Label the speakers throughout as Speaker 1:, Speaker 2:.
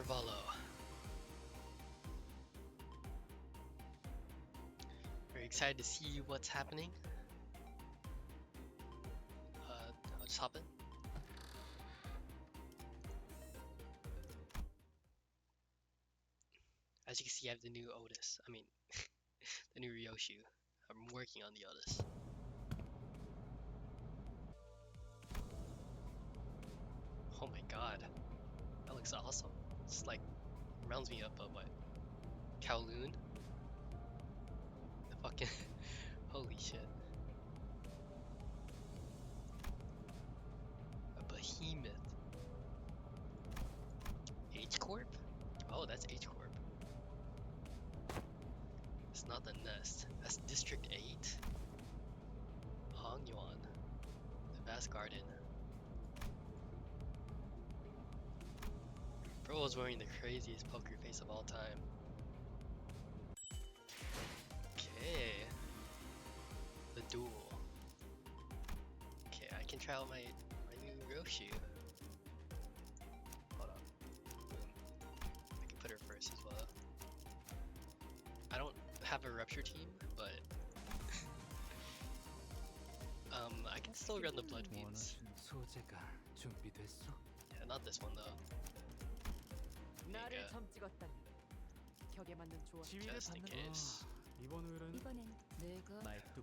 Speaker 1: Intervallo. Very excited to see what's happening. I'll just hop in. As you can see, I have the new Otis. I mean, the new Ryoshu. I'm working on the Otis. Oh my god. That looks awesome. It's like, reminds me of what? Kowloon? The fucking, holy shit. A behemoth. H-Corp? Oh, that's H-Corp. It's not the Nest. That's District 8. Hongyuan. The Vast Garden. Bro was wearing the craziest poker face of all time. Okay. The duel. Okay, I can try out my new Ryoshu. Hold on. Boom. I can put her first as well. I don't have a rupture team, but I can still run the blood feeds. Yeah, not this one though. Just in case.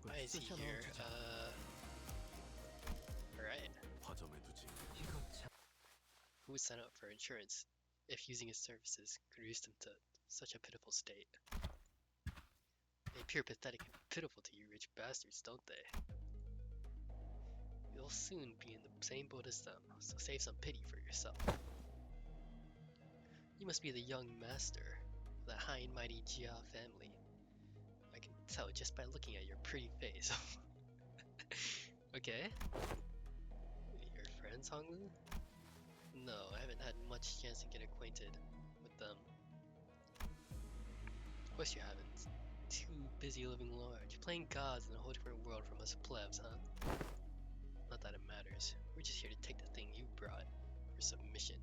Speaker 1: Why is he here? Alright. Who would sign up for insurance if using his services could reduce them to such a pitiful state? They appear pathetic and pitiful to you rich bastards, don't they? You'll soon be in the same boat as them, so save some pity for yourself. You must be the young master of the high and mighty Jia family. I can tell just by looking at your pretty face. Okay. Your friends, Honglu? No, I haven't had much chance to get acquainted with them. Of course you haven't. Too busy living large, playing gods in a whole different world from us plebs, huh? Not that it matters. We're just here to take the thing you brought for submission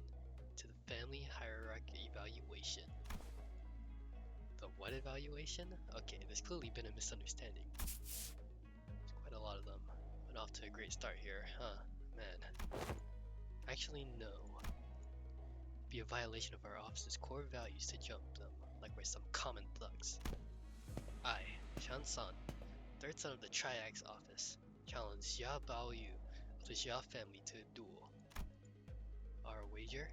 Speaker 1: to the family hierarchy evaluation. The what evaluation? Okay, there's clearly been a misunderstanding. There's quite a lot of them. Went off to a great start here, huh? Man. Actually, no. It'd be a violation of our office's core values to jump them, like we're some common thugs. I, Shan-san, third son of the Triax office, challenge Xia Baoyu of the Xia family to a duel. Our wager?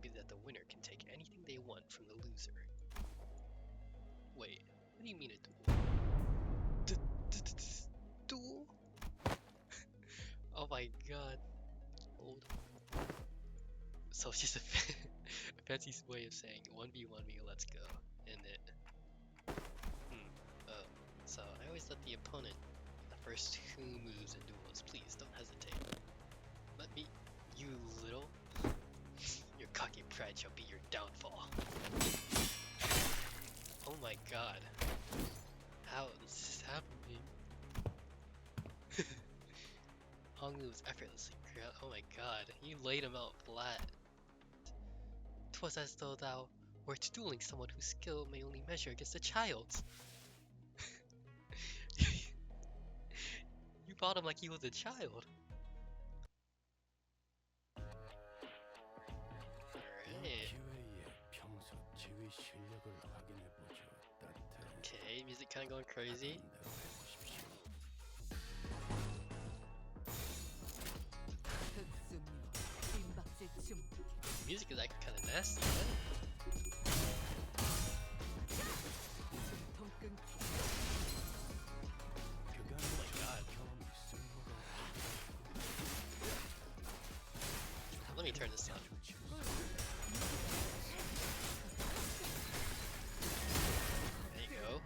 Speaker 1: Be that the winner can take anything they want from the loser. Wait, what do you mean a duel? Duel? Oh my god. Old. So it's just a fancy way of saying 1v1 me, let's go. In it. So I always let the opponent the first 2 moves in duels. Please don't hesitate. Let me, you little. Your cocky pride shall be your downfall. Oh my god. How is this happening? Honglu was effortlessly oh my god, you laid him out flat. 'Twas as though thou wert dueling someone whose skill may only measure against a child's. You fought him like he was a child. Alright. Okay, music kinda going crazy. Music is actually kinda nasty, Oh my god. Let me turn this on. There you go.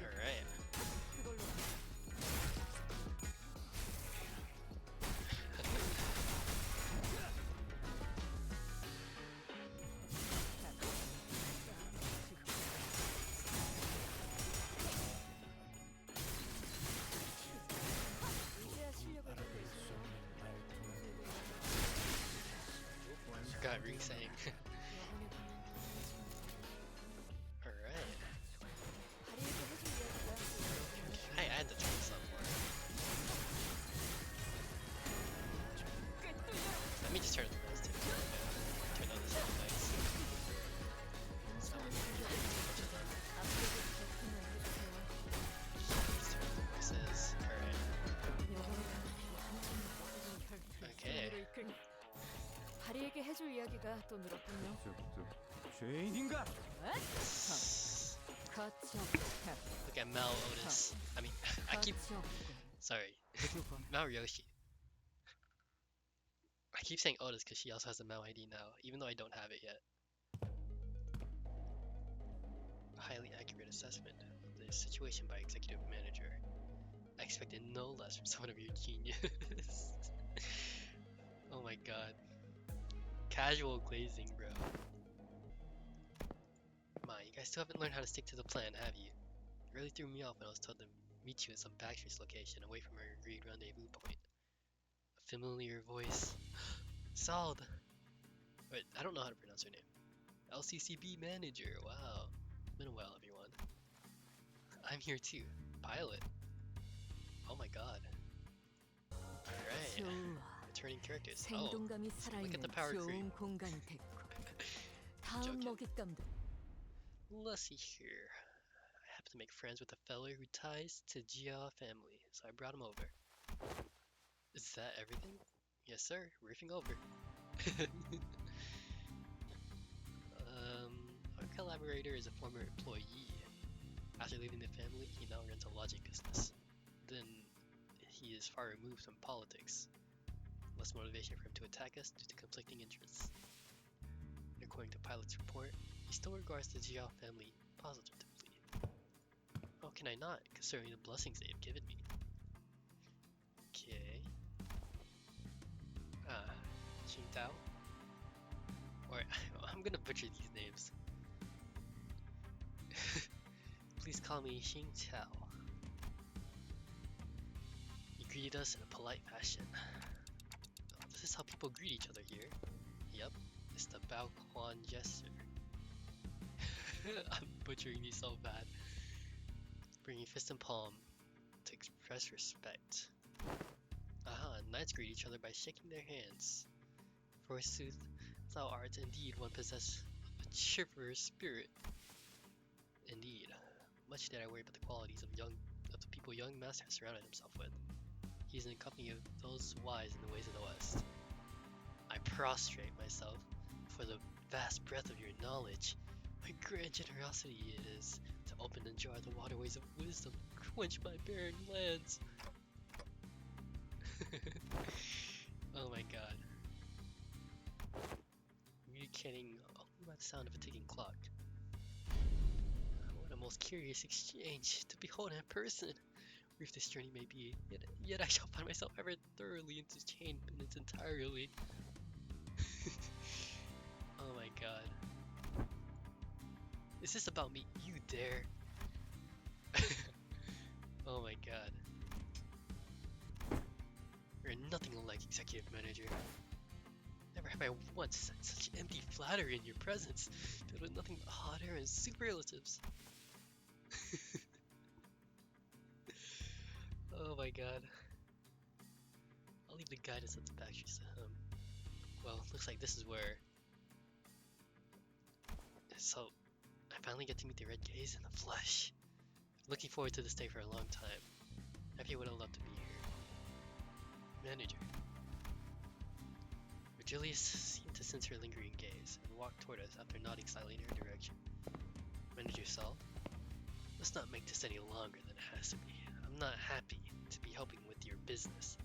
Speaker 1: Alright. you saying? Alright. Hey, I had to turn this up more. Let me just turn it to those two. Turn on the sound lights. So, too much of them. Let's turn up the voices. Alright. Okay.
Speaker 2: 다리에게 해줄 이야기가 또 늘었군요.
Speaker 3: 죄인인가?
Speaker 1: Look at Mal Otis. I mean, I keep. Sorry. Mal Yoshi. I keep saying Otis because she also has a Mal ID now, even though I don't have it yet. A highly accurate assessment of the situation by executive manager. I expected no less from someone of your genius. Oh my god. Casual glazing, bro. Come on, you guys still haven't learned how to stick to the plan, have you? It really threw me off when I was told to meet you at some Backstreets location away from our agreed rendezvous point. A familiar voice. Sald! Wait, I don't know how to pronounce her name. LCCB manager, wow. Been a while, everyone. I'm here too. Pilot. Oh my god. Alright. Returning characters. Oh, look at the power creep. Let's see here. I happen to make friends with a fella who ties to Jia family, so I brought him over. Is that everything? Yes, sir. Riffing over. Our collaborator is a former employee. After leaving the family, he now runs a lodging business. Then he is far removed from politics. Less motivation for him to attack us due to conflicting interests. According to Pilot's report, he still regards the Jiao family positively. How can I not, considering the blessings they have given me? Okay. Qingtao? Or, I'm gonna butcher these names. Please call me Qingtao. He greeted us in a polite fashion. Oh, this is how people greet each other here. Yep, it's the Bao Quan gesture. I'm butchering these so bad. Bringing fist and palm to express respect. Knights greet each other by shaking their hands. Forsooth, thou art indeed one possessed of a chivalrous spirit. Indeed, much did I worry about the qualities of the people young master has surrounded himself with. He is in the company of those wise in the ways of the West. I prostrate myself for the vast breadth of your knowledge. My grand generosity it is to open and jar the waterways of wisdom, quench my barren lands. Oh my god. Communicating only by the sound of a ticking clock. What a most curious exchange to behold in person. Brief this journey may be, yet I shall find myself ever thoroughly entertained in its entirely. Oh my god. Is this about me? You dare? Oh my god. You're nothing like executive manager. Never have I once said such empty flattery in your presence, filled with nothing but hot air and superlatives. Oh my god. I'll leave the guidance at the Backstreets to him. Well, looks like this is where... So, I finally get to meet the Red Gaze in the flesh. Looking forward to this day for a long time. I would have loved to be here. Manager. Virgilius seemed to sense her lingering gaze and walked toward us after nodding slightly in her direction. Manager Saul, let's not make this any longer than it has to be. I'm not happy to be helping with your business.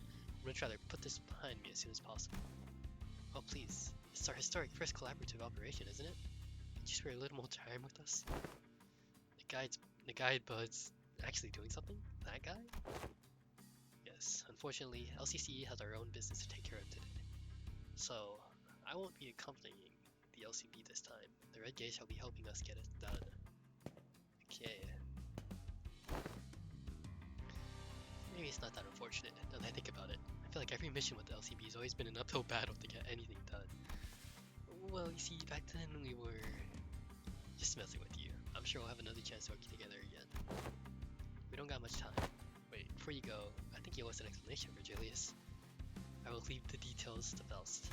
Speaker 1: I'm much rather put this behind me as soon as possible. Oh please, it's our historic first collaborative operation, isn't it? Could you spare a little more time with us? The guide bud's actually doing something? That guy? Yes, unfortunately, LCCE has our own business to take care of today. So, I won't be accompanying the LCB this time. The Red Gaze shall be helping us get it done. Okay. Maybe it's not that unfortunate, now that I think about it. I feel like every mission with the LCB has always been an uphill battle to get anything done. Well, you see, back then we were just messing with you. I'm sure we'll have another chance to work together again. We don't got much time. Wait, before you go, I think you owe us an explanation, Virgilius. I will leave the details to Faust.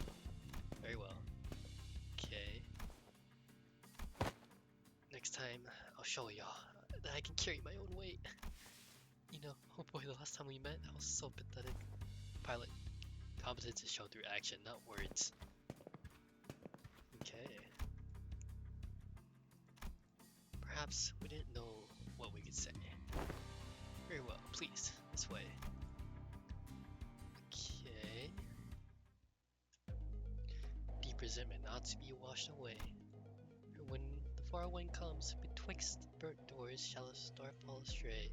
Speaker 1: Very well. Okay. Next time, I'll show y'all that I can carry my own weight. You know, oh boy, the last time we met, I was so pathetic. Pilot, competence is shown through action, not words. Okay. Perhaps we didn't know what we could say. Very well, please, this way. Okay. Deep resentment not to be washed away. For when the far wind comes, betwixt burnt doors shall a star fall astray.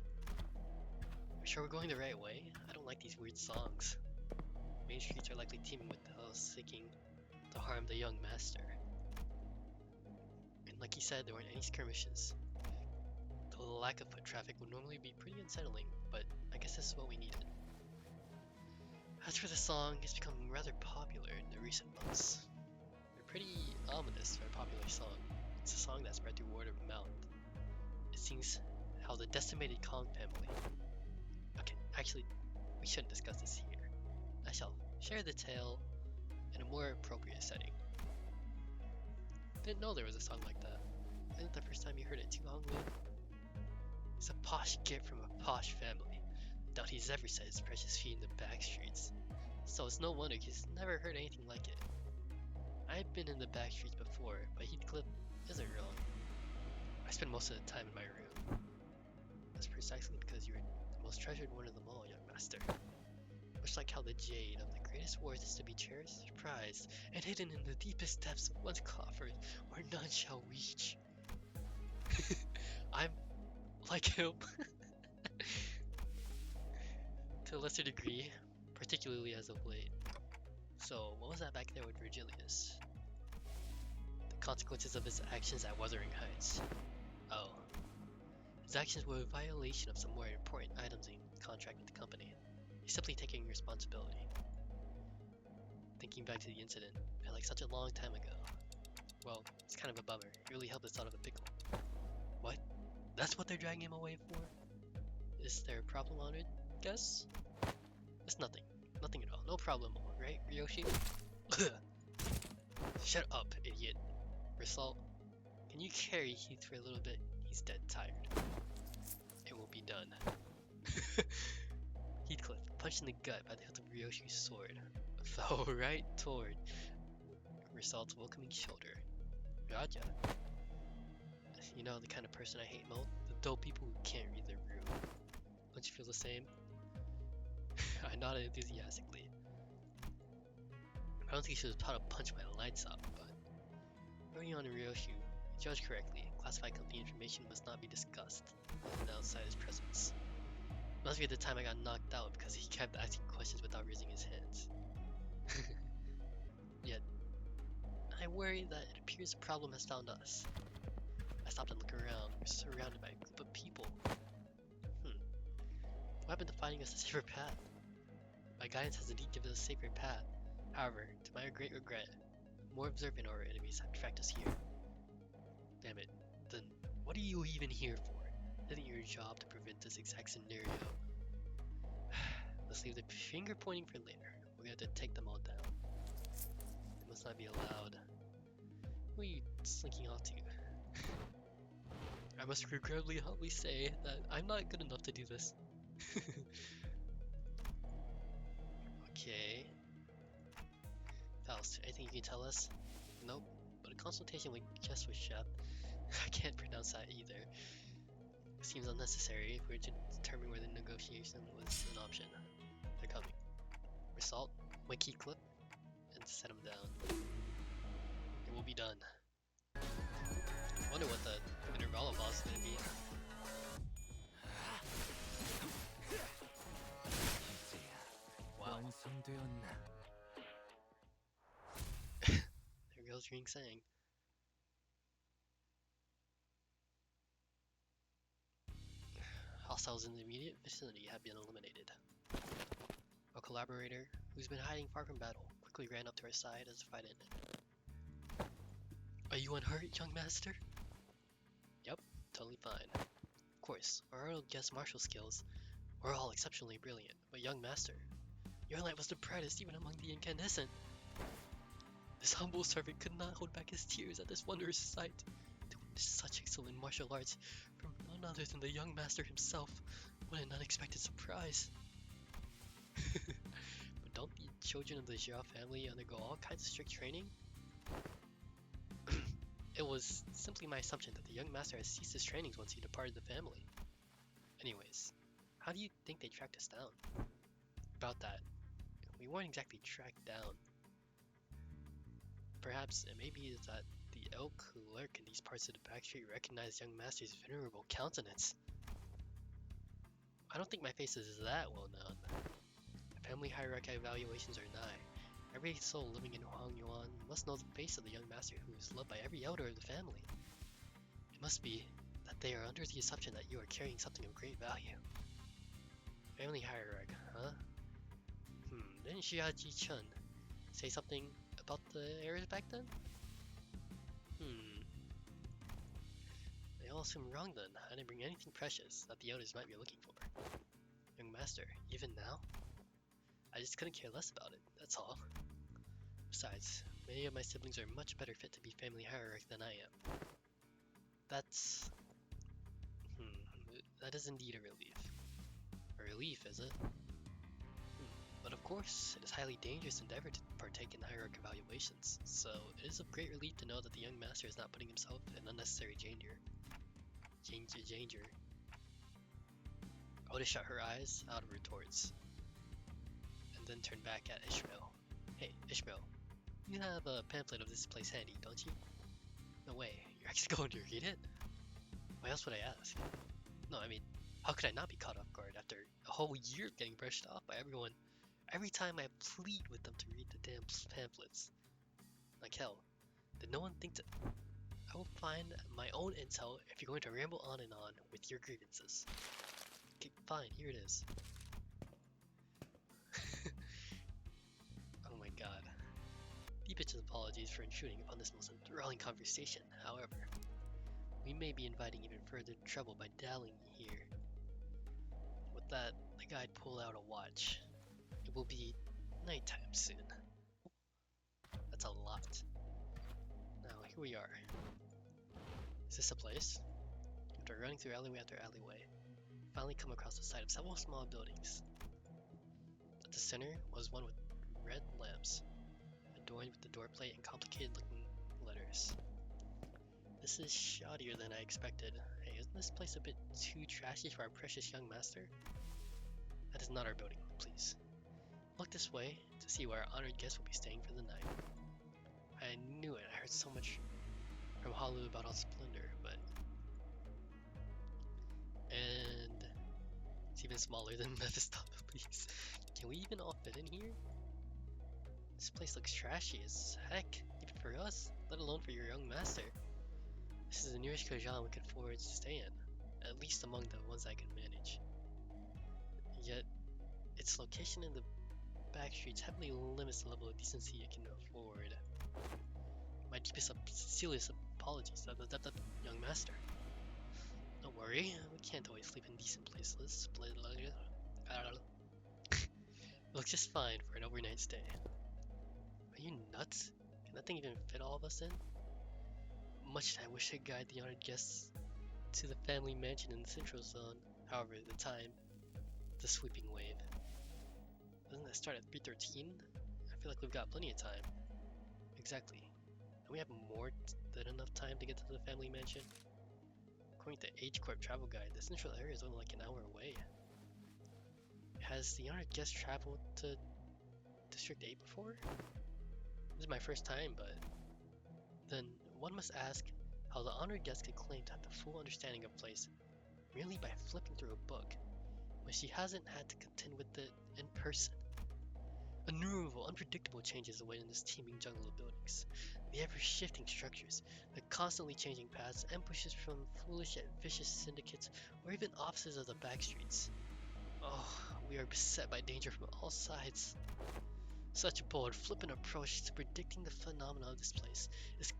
Speaker 1: Are sure we're going the right way? I don't like these weird songs. Main streets are likely teeming with those seeking to harm the young master. And like he said, there weren't any skirmishes. Though the lack of foot traffic would normally be pretty unsettling, but I guess this is what we needed. As for the song, it's become rather popular in the recent months. They're pretty ominous for a popular song. It's a song that spread through word of mouth. It sings how the decimated Kong family... Okay, actually, we shouldn't discuss this here. I shall share the tale in a more appropriate setting. Didn't know there was a song like that. Isn't it the first time you heard it too, Honglu? He's a posh kid from a posh family. Doubt he's ever set his precious feet in the Backstreets. So it's no wonder he's never heard anything like it. I've been in the Backstreets before, but Heathcliff isn't wrong. I spend most of the time in my room. That's precisely because you're the most treasured one of them all, young master. Much like how the jade of the greatest worth is to be cherished, prized, and hidden in the deepest depths of one's coffer, where none shall reach. I'm like him. To a lesser degree, particularly as of late. So, what was that back there with Virgilius? The consequences of his actions at Wuthering Heights. Oh. His actions were a violation of some more important items in contract with the company. He's simply taking responsibility. Thinking back to the incident, felt like such a long time ago. Well, it's kind of a bummer. It really helped us out of a pickle. What? That's what they're dragging him away for? Is there a problem on it? Guess? It's nothing. Nothing at all. No problem, right, Ryoshi? Shut up, idiot. Result, can you carry Heath for a little bit? He's dead tired. It will be done. Heathcliff, punched in the gut by the hilt of Ryoshi's sword, fell right toward Result's welcoming shoulder. Raja. You know the kind of person I hate most? The dull people who can't read their room. Don't you feel the same? I nodded enthusiastically. I don't think she was about to punch my lights out, but... Going on in Ryoshi, judged correctly, classified company information must not be discussed in the outsider's presence. Must be at the time I got knocked out because he kept asking questions without raising his hands. Yet, I worry that it appears the problem has found us. I stopped and looked around. We're surrounded by a group of people. What happened to finding us a safer path? My guidance has indeed given us a safer path. However, to my great regret, more observant of our enemies have tracked us here. Damn it. Then, what are you even here for? Isn't your job to prevent this exact scenario? Let's leave the finger pointing for later. We're gonna have to take them all down. They must not be allowed. Who are you slinking off to? I must regrettably humbly say that I'm not good enough to do this. Okay. Faust, anything you can tell us? Nope. But a consultation with Chess with Chef. I can't pronounce that either. Seems unnecessary if we're to determine whether negotiation was an option. They're coming. Result, wake Heathcliff, and set him down. It will be done. I wonder what the Intervallo boss is gonna be. Wow. There goes Ring saying. Hostiles in the immediate vicinity have been eliminated. A collaborator, who's been hiding far from battle, quickly ran up to our side as the fight ended. Are you unhurt, young master? Yep, totally fine. Of course, our royal guest martial skills were all exceptionally brilliant, but young master, your light was the brightest even among the incandescent. This humble servant could not hold back his tears at this wondrous sight. To witness such excellent martial arts from none other than the young master himself, what an unexpected surprise. But don't the children of the Zhao family undergo all kinds of strict training? It was simply my assumption that the young master had ceased his trainings once he departed the family. Anyways, how do you think they tracked us down? About that, we weren't exactly tracked down. Perhaps it may be that the elk who lurk in these parts of the backstreet recognize young master's venerable countenance. I don't think my face is that well known. Family hierarchy evaluations are nigh. Every soul living in Huangyuan must know the face of the young master who is loved by every elder of the family. It must be that they are under the assumption that you are carrying something of great value. Family hierarchy, huh? Didn't Xia Ji Chun say something about the heirs back then? They all seem wrong then. I didn't bring anything precious that the elders might be looking for. Young master, even now? I just couldn't care less about it, that's all. Besides, many of my siblings are much better fit to be family hierarch than I am. That's... that is indeed a relief. A relief, is it? But of course, it is a highly dangerous endeavor to partake in hierarch evaluations, so it is of great relief to know that the young master is not putting himself in unnecessary danger. Danger. Oda shut her eyes out of retorts, and then turned back at Ishmael. Hey, Ishmael, you have a pamphlet of this place handy, don't you? No way, you're actually going to read it? Why else would I ask? No, I mean, how could I not be caught off guard after a whole year of getting brushed off by everyone? Every time I plead with them to read the damn pamphlets. Like hell, did no one think to... I will find my own intel if you're going to ramble on and on with your grievances. Okay, fine, here it is. Oh my god. Deepest apologies for intruding upon this most enthralling conversation, however. We may be inviting even further trouble by dallying here. With that, the guide pulled out a watch. It will be nighttime soon. That's a lot. Now, here we are. Is this a place? After running through alleyway after alleyway, we finally come across the site of several small buildings. At the center was one with red lamps, adorned with the door plate and complicated looking letters. This is shoddier than I expected. Hey, isn't this place a bit too trashy for our precious young master? That is not our building, please. Look this way to see where our honored guest will be staying for the night. I knew it. I heard so much from Halu about all splendor, but... And... it's even smaller than Mephistopheles. Can we even all fit in here? This place looks trashy as heck, even for us, let alone for your young master. This is the nearest Kojan we could afford to stay in, at least among the ones I can manage. Yet, its location in the backstreets heavily limits the level of decency it can afford. My deepest sincerest apologies to the young master. Don't worry, we can't always sleep in decent places. Looks just fine for an overnight stay. Are you nuts? Can that thing even fit all of us in? Much I wish I'd guide the honored guests to the family mansion in the central zone. However, the time, the sweeping wave. Doesn't that start at 3:13? I feel like we've got plenty of time. Exactly. And we have more than enough time to get to the family mansion. According to Age Corp travel guide, the central area is only like an hour away. Has the honored guest traveled to District 8 before? This is my first time, but then one must ask how the honored guest could claim to have the full understanding of a place merely by flipping through a book when she hasn't had to contend with it in person. Innumerable, unpredictable changes await in this teeming jungle of buildings. The ever-shifting structures, the constantly changing paths, ambushes from foolish yet vicious syndicates, or even offices of the backstreets. Oh, we are beset by danger from all sides. Such a bold, flippant approach to predicting the phenomena of this place is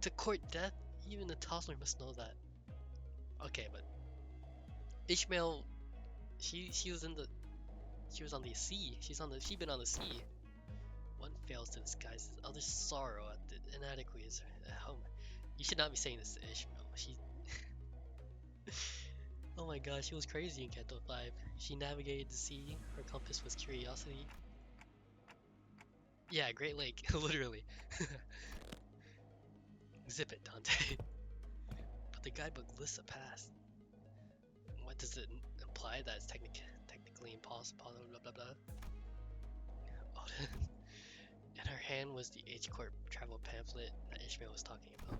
Speaker 1: To court death? Even a toddler must know that. Okay, but Ishmael, she was in the she was on the sea. She's been on the sea. One fails to disguise the other's sorrow at the inadequacies at home. You should not be saying this to Ishmael. Oh my gosh, she was crazy in Canto 5. She navigated the sea. Her compass was curiosity. Yeah, Great Lake, literally. Zip it, Dante. But the guidebook lists a path. What does it imply that it's technically impossible? Blah blah blah. Oh, in her hand was the H Corp travel pamphlet that Ishmael was talking about.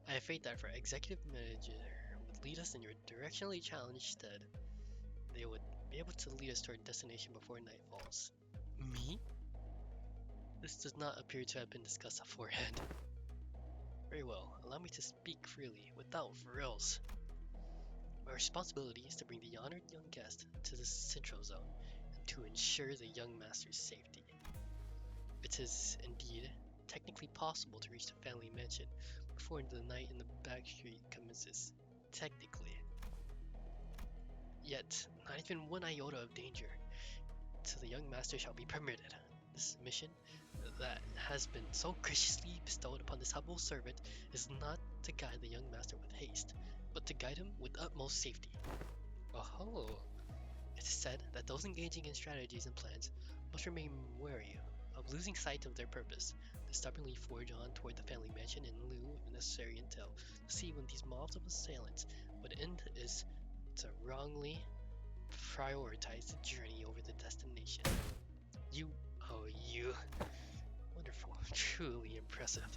Speaker 1: I have faith that if our executive manager would lead us in your directionally challenged stead, they would be able to lead us to our destination before night falls. Me? This does not appear to have been discussed beforehand. Very well, allow me to speak freely, without frills. My responsibility is to bring the honored young guest to the Central Zone, and to ensure the young master's safety. It is, indeed, technically possible to reach the family mansion before the night in the Backstreet commences. Technically. Yet, not even one iota of danger to the young master shall be permitted. This mission that has been so graciously bestowed upon this humble servant is not to guide the young master with haste, but to guide him with utmost safety. Oh, it is said that those engaging in strategies and plans must remain wary of losing sight of their purpose. They stubbornly forge on toward the family mansion in lieu of necessary intel to see when these mobs of assailants would end is to wrongly prioritize the journey over the destination. You, wonderful, truly impressive.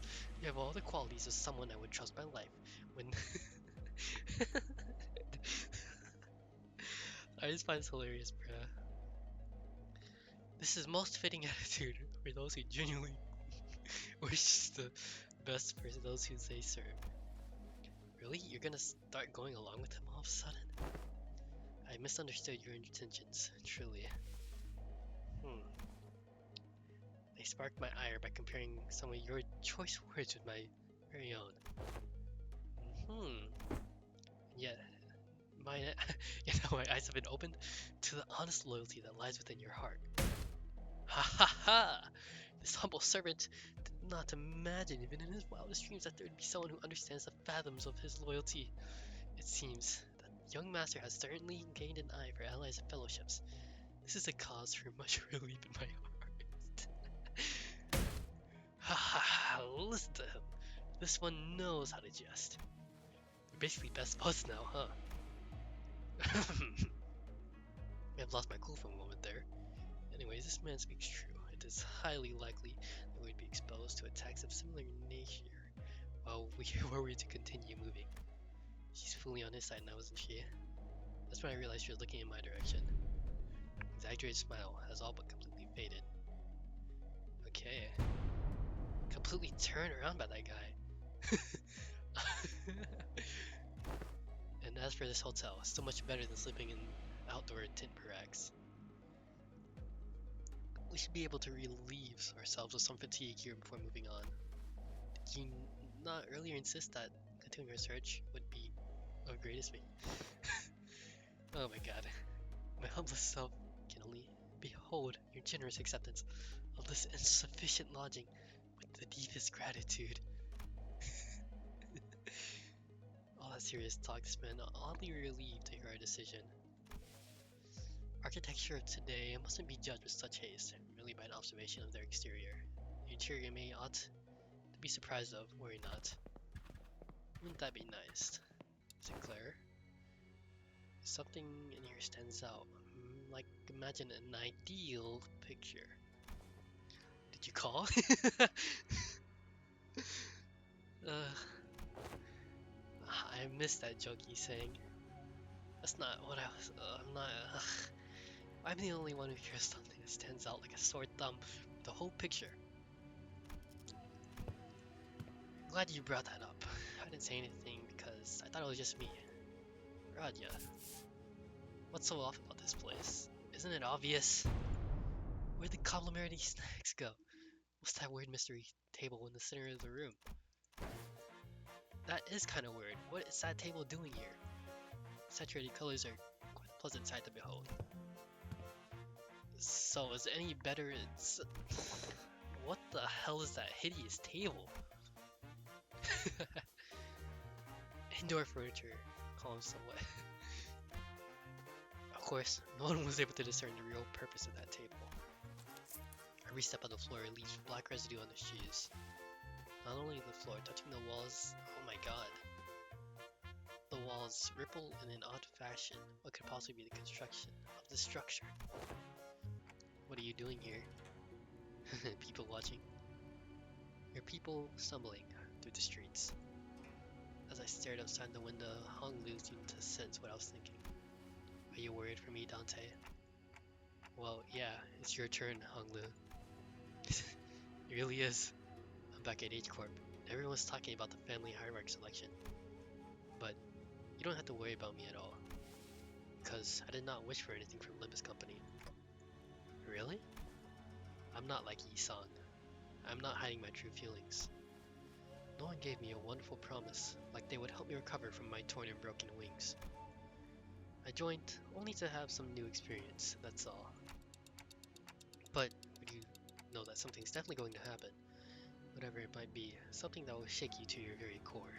Speaker 1: You have all the qualities of someone I would trust my life when. I just find this hilarious, bruh. This is most fitting attitude for those who genuinely wish the best for those who they serve. Really? You're gonna start going along with him all of a sudden? I misunderstood your intentions, truly. They sparked my ire by comparing some of your choice words with my very own. Yet, my eyes have been opened to the honest loyalty that lies within your heart. Ha ha ha! This humble servant did not imagine, even in his wildest dreams, that there would be someone who understands the fathoms of his loyalty. It seems that the young master has certainly gained an eye for allies and fellowships. This is a cause for much relief in my heart. Ha ha ha! Listen to him. This one knows how to jest. You're basically best buds now, huh? I've lost my cool for a moment there. Anyways, this man speaks true. It is highly likely that we'd be exposed to attacks of similar nature while we were to continue moving. She's fully on his side now, isn't she? That's when I realized she was looking in my direction. Exaggerated smile has all but completely faded. Okay. Completely turned around by that guy. And as for this hotel, it's still much better than sleeping in outdoor tent barracks. We should be able to relieve ourselves of some fatigue here before moving on. Did you not earlier insist that continuing our search would be of greatest weight? Oh my god. My humble self can only behold your generous acceptance of this insufficient lodging with the deepest gratitude. All that serious talk, this man oddly relieved to hear our decision. Architecture of today mustn't be judged with such haste, merely by an observation of their exterior. The interior may ought to be surprised of, worry not. Wouldn't that be nice? Is it clear? Something in here stands out. Like, imagine an ideal picture. Did you call? I missed that joke he's saying. That's not what I was. I'm not. I'm the only one who hears something that stands out like a sore thumb with the whole picture. I'm glad you brought that up. I didn't say anything because I thought it was just me. Raja, what's so off about this place? Isn't it obvious? Where'd the complimentary snacks go? What's that weird mystery table in the center of the room? That is kind of weird. What is that table doing here? Saturated colors are quite a pleasant sight to behold. So, is it any better? What the hell is that hideous table? Indoor furniture, calm somewhat. Of course, no one was able to discern the real purpose of that table. Every step on the floor leaves black residue on the shoes. Not only the floor, touching the walls, oh my god. The walls ripple in an odd fashion. What could possibly be the construction of the structure? What are you doing here? People watching. Your people stumbling through the streets. As I stared outside the window, Hong Lu seemed to sense what I was thinking. Are you worried for me, Dante? Well, yeah, it's your turn, Hong Lu. It really is. I'm back at H Corp. Everyone's talking about the family hierarchy selection. But you don't have to worry about me at all. Because I did not wish for anything from Limbus Company. Really? I'm not like Yi-san. I'm not hiding my true feelings. No one gave me a wonderful promise, like they would help me recover from my torn and broken wings. I joined only to have some new experience, that's all. But you know that something's definitely going to happen. Whatever it might be, something that will shake you to your very core.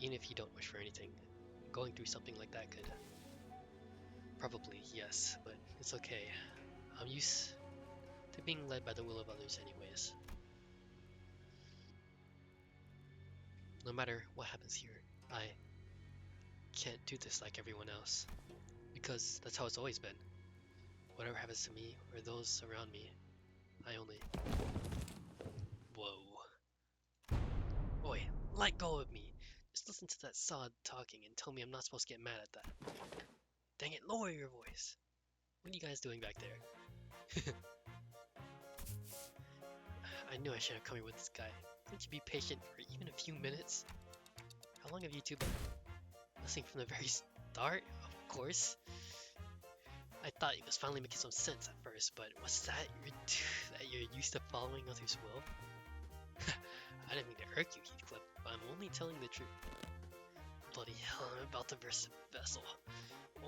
Speaker 1: Even if you don't wish for anything, going through something like that could. Probably, yes, but it's okay. I'm used to being led by the will of others anyways. No matter what happens here, I can't do this like everyone else. Because that's how it's always been. Whatever happens to me or those around me, I only... Whoa. Oi, let go of me. Just listen to that sod talking and tell me I'm not supposed to get mad at that. Dang it, lower your voice. What are you guys doing back there? I knew I should have come here with this guy. Couldn't you be patient for even a few minutes? How long have you two been listening from the very start? Of course. I thought it was finally making some sense at first, but what's that? You're used to following others' will? I didn't mean to irk you, Heathcliff, but I'm only telling the truth. Bloody hell, I'm about to burst a vessel.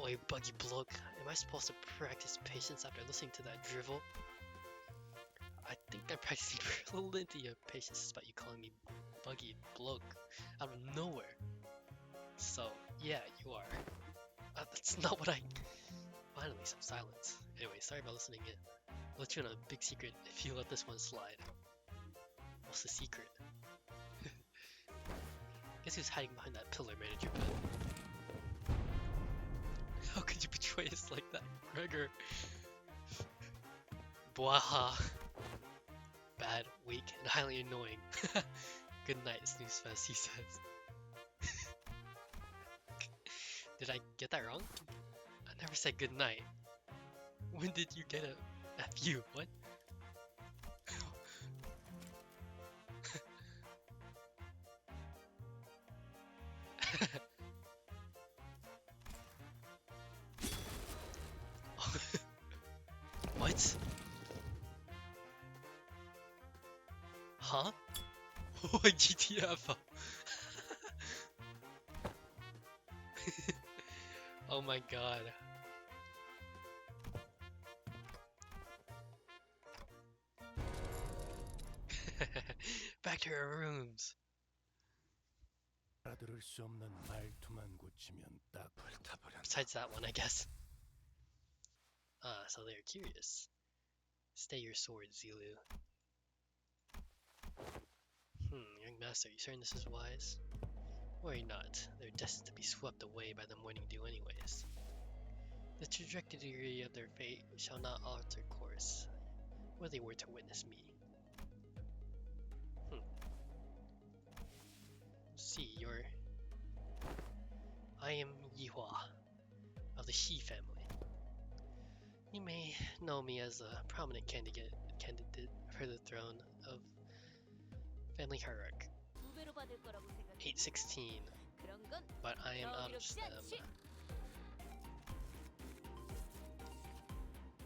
Speaker 1: Oi, buggy bloke, am I supposed to practice patience after listening to that drivel? I think I'm practicing plenty of patience despite you calling me buggy bloke out of nowhere. So, yeah, you are. That's not what I... Finally, some silence. Anyway, sorry about listening in. I'll let you in a big secret if you let this one slide. What's the secret? Guess who's hiding behind that pillar, manager Ben? How could you betray us like that, Gregor? Bwaha. Bad, weak, and highly annoying. Good night, snooze fest, he says. Did I get that wrong? I never said good night. When did you get a F you? What? What? Huh? What GTFO? Oh my god. Back to our rooms.
Speaker 3: 알아들을 수 없는 말투만 고치면 딱 불타버렸다.
Speaker 1: Besides that one, I guess. So they're curious. Stay your sword, Zilu. Young master, you certain this is wise? Worry not, they're destined to be swept away by the morning dew anyways. The trajectory of their fate shall not alter course, whether they were to witness me. See, I am Yihua, of the Shi family. You may know me as a prominent candidate for the throne of family hierarch. 816, but I am out of stem.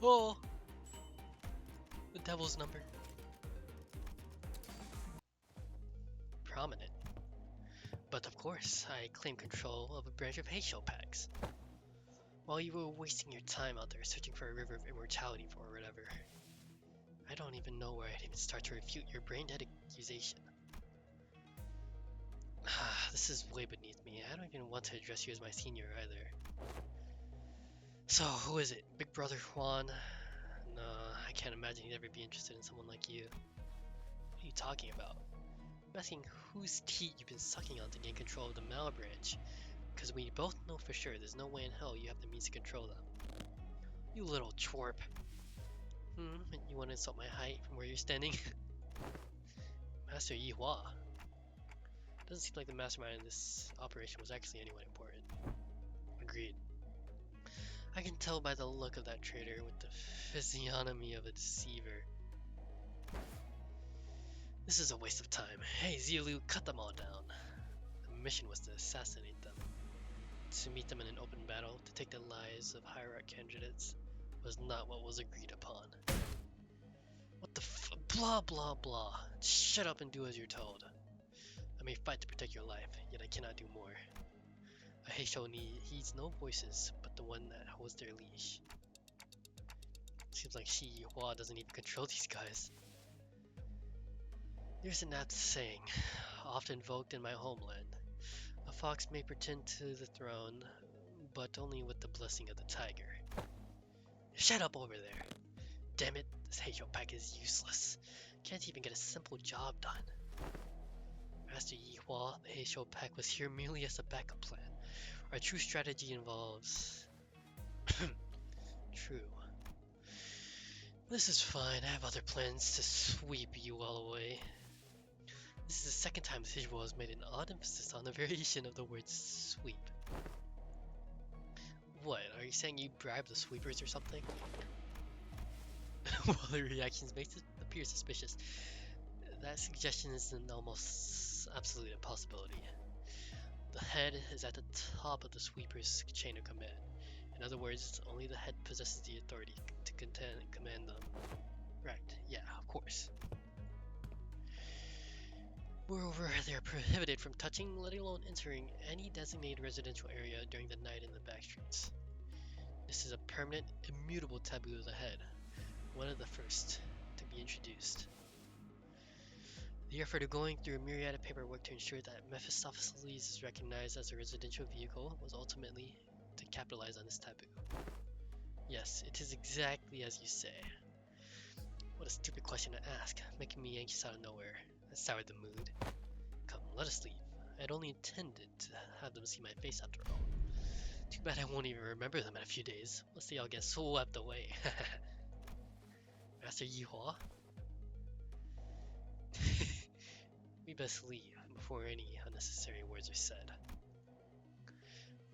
Speaker 1: Oh! The devil's number. Prominent. But of course, I claim control of a branch of Heisho packs. While you were wasting your time out there searching for a river of immortality for whatever. I don't even know where I'd even start to refute your brain-dead accusation. This is way beneath me. I don't even want to address you as my senior either. So, who is it? Big Brother Juan? Nah, I can't imagine he'd ever be interested in someone like you. What are you talking about? I'm asking whose teat you've been sucking on to gain control of the Mal branch. Because we both know for sure there's no way in hell you have the means to control them. You little twerp. You want to insult my height from where you're standing? Master Yihua. Doesn't seem like the mastermind in this operation was actually anyone important. Agreed. I can tell by the look of that traitor with the physiognomy of a deceiver. This is a waste of time. Hey, Zilu, cut them all down. The mission was to assassinate them. To meet them in an open battle, to take the lives of hierarch candidates, was not what was agreed upon. What the blah blah blah. Shut up and do as you're told. I may fight to protect your life, yet I cannot do more. A Heisho heeds no voices but the one that holds their leash. Seems like Shi Yihua doesn't even control these guys. There's an apt saying, often invoked in my homeland. A fox may pretend to the throne, but only with the blessing of the tiger. Shut up over there! Damn it, this Heisho pack is useless. Can't even get a simple job done. Master Yihua, the Heisho pack was here merely as a backup plan. Our true strategy involves... True. This is fine, I have other plans to sweep you all away. This is the second time this visual has made an odd emphasis on the variation of the word sweep. What, are you saying you bribed the sweepers or something? While the reactions makes it appear suspicious, that suggestion is an almost absolute impossibility. The head is at the top of the sweeper's chain of command. In other words, only the head possesses the authority to command them. Right, yeah, of course. Moreover, they are prohibited from touching, let alone entering, any designated residential area during the night in the Backstreets. This is a permanent, immutable taboo of the head, one of the first to be introduced. The effort of going through a myriad of paperwork to ensure that Mephistopheles is recognized as a residential vehicle was ultimately to capitalize on this taboo. Yes, it is exactly as you say. What a stupid question to ask, making me anxious out of nowhere. That soured the mood. Come, let us leave. I had only intended to have them see my face after all. Too bad I won't even remember them in a few days, once they all get swept away. Master Yihua? We best leave before any unnecessary words are said.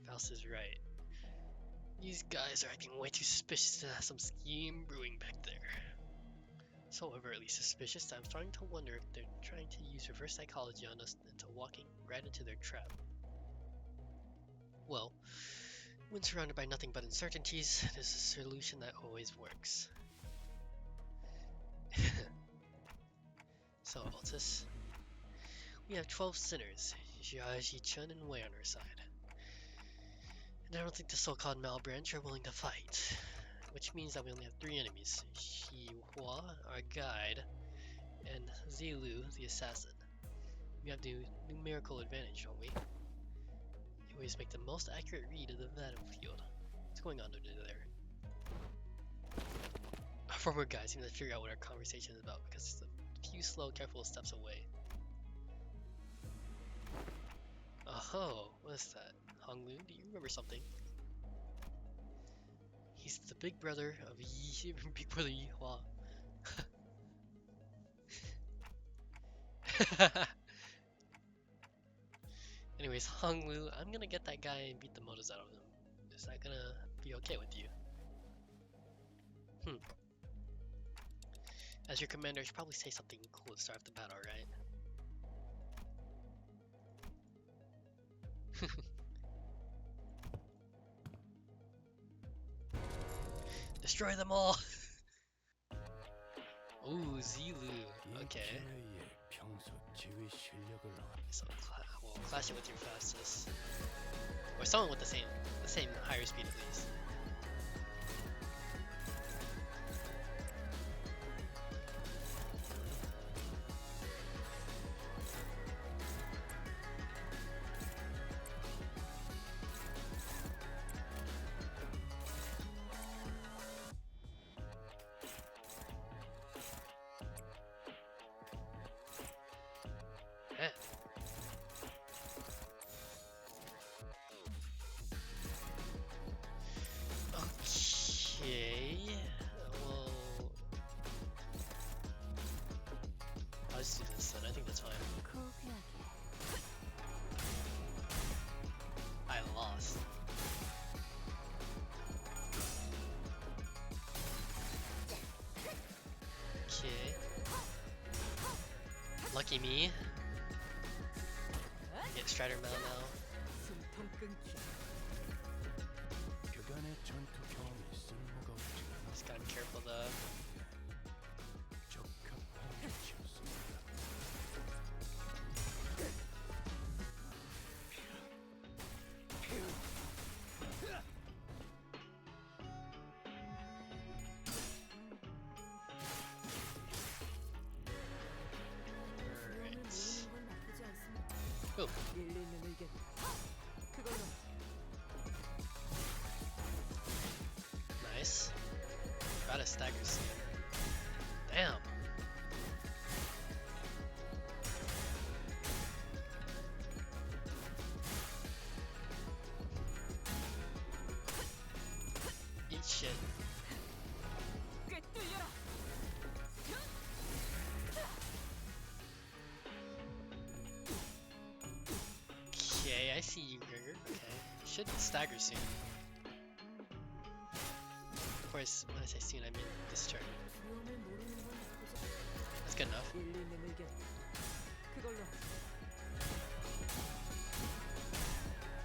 Speaker 1: Faust is right. These guys are acting way too suspicious to have some scheme brewing back there. So overtly suspicious that I'm starting to wonder if they're trying to use reverse psychology on us into walking right into their trap. Well, when surrounded by nothing but uncertainties, there's a solution that always works. So, Altus, we have 12 sinners, Jiaji, Chun, and Wei on our side. And I don't think the so-called Mal branch are willing to fight. Which means that we only have 3 enemies. Xihua, our guide, and Zilu, the assassin. We have the numerical advantage, don't we? We always make the most accurate read of the battlefield. What's going on under there? Our former guys seem to figure out what our conversation is about because it's a few slow, careful steps away. Oh, what is that? Honglu, do you remember something? He's the big brother of Big Brother Yihua. Anyways, Honglu, I'm gonna get that guy and beat the motos out of him. Is that gonna be okay with you? As your commander, I should probably say something cool to start off the battle, right? Destroy them all! Ooh, Zilu.
Speaker 3: 이
Speaker 1: Okay.
Speaker 3: 기회에 평소 지휘 실력을
Speaker 1: So we'll clash it with your fastest, or someone with the same higher speed at least. Eh. Okay. Well, I'll just do this then. I think that's fine. I lost. Okay. Lucky me. Get Strider Mail now.
Speaker 2: 숨통 끊기.
Speaker 3: 그간의 전투 경험이 쓸모가 없지 않아
Speaker 1: Just gotta be careful though.
Speaker 3: 적합한 위치였습니다.
Speaker 1: Alright.
Speaker 2: 모르는 건 나쁘지 않습니다.
Speaker 1: Oh.
Speaker 2: 일리 있는 의견. 그걸로.
Speaker 1: Nice. Got a stagger soon. Damn. Eat shit.
Speaker 2: 꽤 뚫려라.
Speaker 1: Okay, I see you, Gregor. Okay. Should stagger soon. Of course, when I say soon, I mean this turn.
Speaker 2: 위험을 모르는 건 나쁘지
Speaker 1: That's good enough.
Speaker 2: 일리 있는 의견. 그걸로.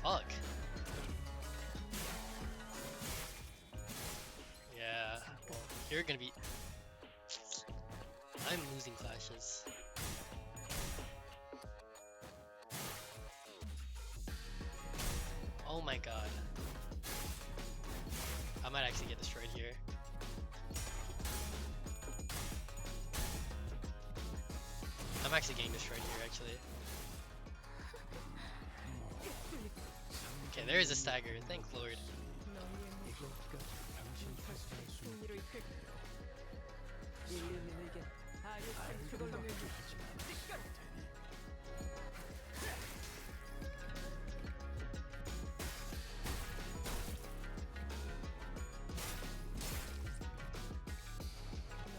Speaker 1: Fuck. Yeah, well, you're gonna be... I'm losing clashes. Oh my god. I might actually get destroyed here. I'm actually getting destroyed here, actually. Okay, there is a stagger, thank lord.
Speaker 2: 너희의
Speaker 3: 이것까지 당신 탓을 수 있는
Speaker 2: 승리로 이끌. 일리 있는 의견. 알겠어.
Speaker 3: 알고
Speaker 2: 그걸로.
Speaker 3: 하진 않았을 테니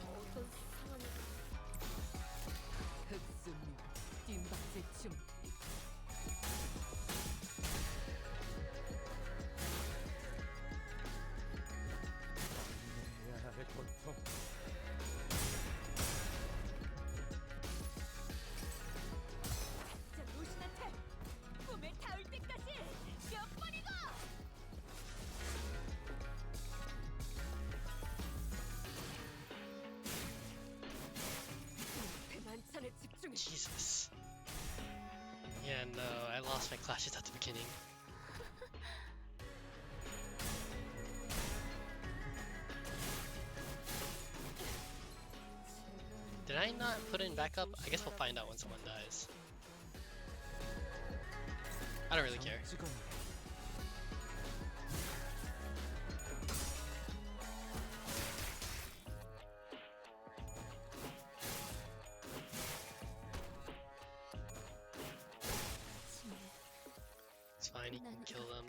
Speaker 2: 어떤 상황이 흑수미 뒷박질 중
Speaker 3: 내야의 고통
Speaker 2: 자 루신한테 꿈에 닿을 때까지 몇 번이고 대만찬에 집중해
Speaker 1: Jesus. Yeah, no, I lost my clashes at the beginning. Did I not put in backup? I guess we'll find out when someone dies. I don't really care. It's fine, you can kill them.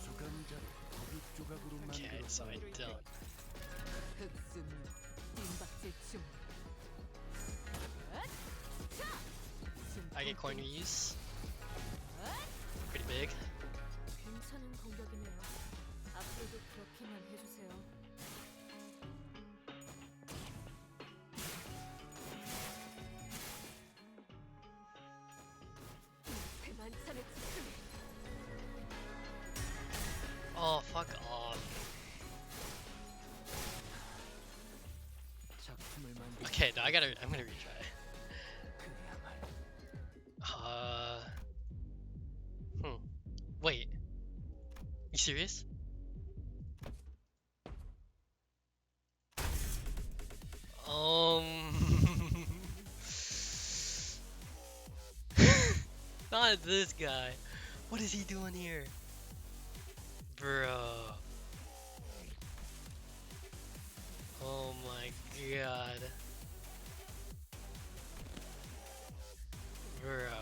Speaker 3: 수감자를 고기 조각으로
Speaker 1: Okay, so I don't.
Speaker 2: 흑수미 뒷박질 중
Speaker 1: I get corner use. Pretty big.
Speaker 2: 괜찮은 공격이네요. 앞으로도 그렇게만 해주세요. 대만찬에 집중해.
Speaker 1: Oh, fuck off.
Speaker 3: 작품을 만들
Speaker 1: Okay, no, I'm gonna retry. Hmm. Wait. You serious? Not this guy. What is he doing here? Bro. Oh my god. Bro.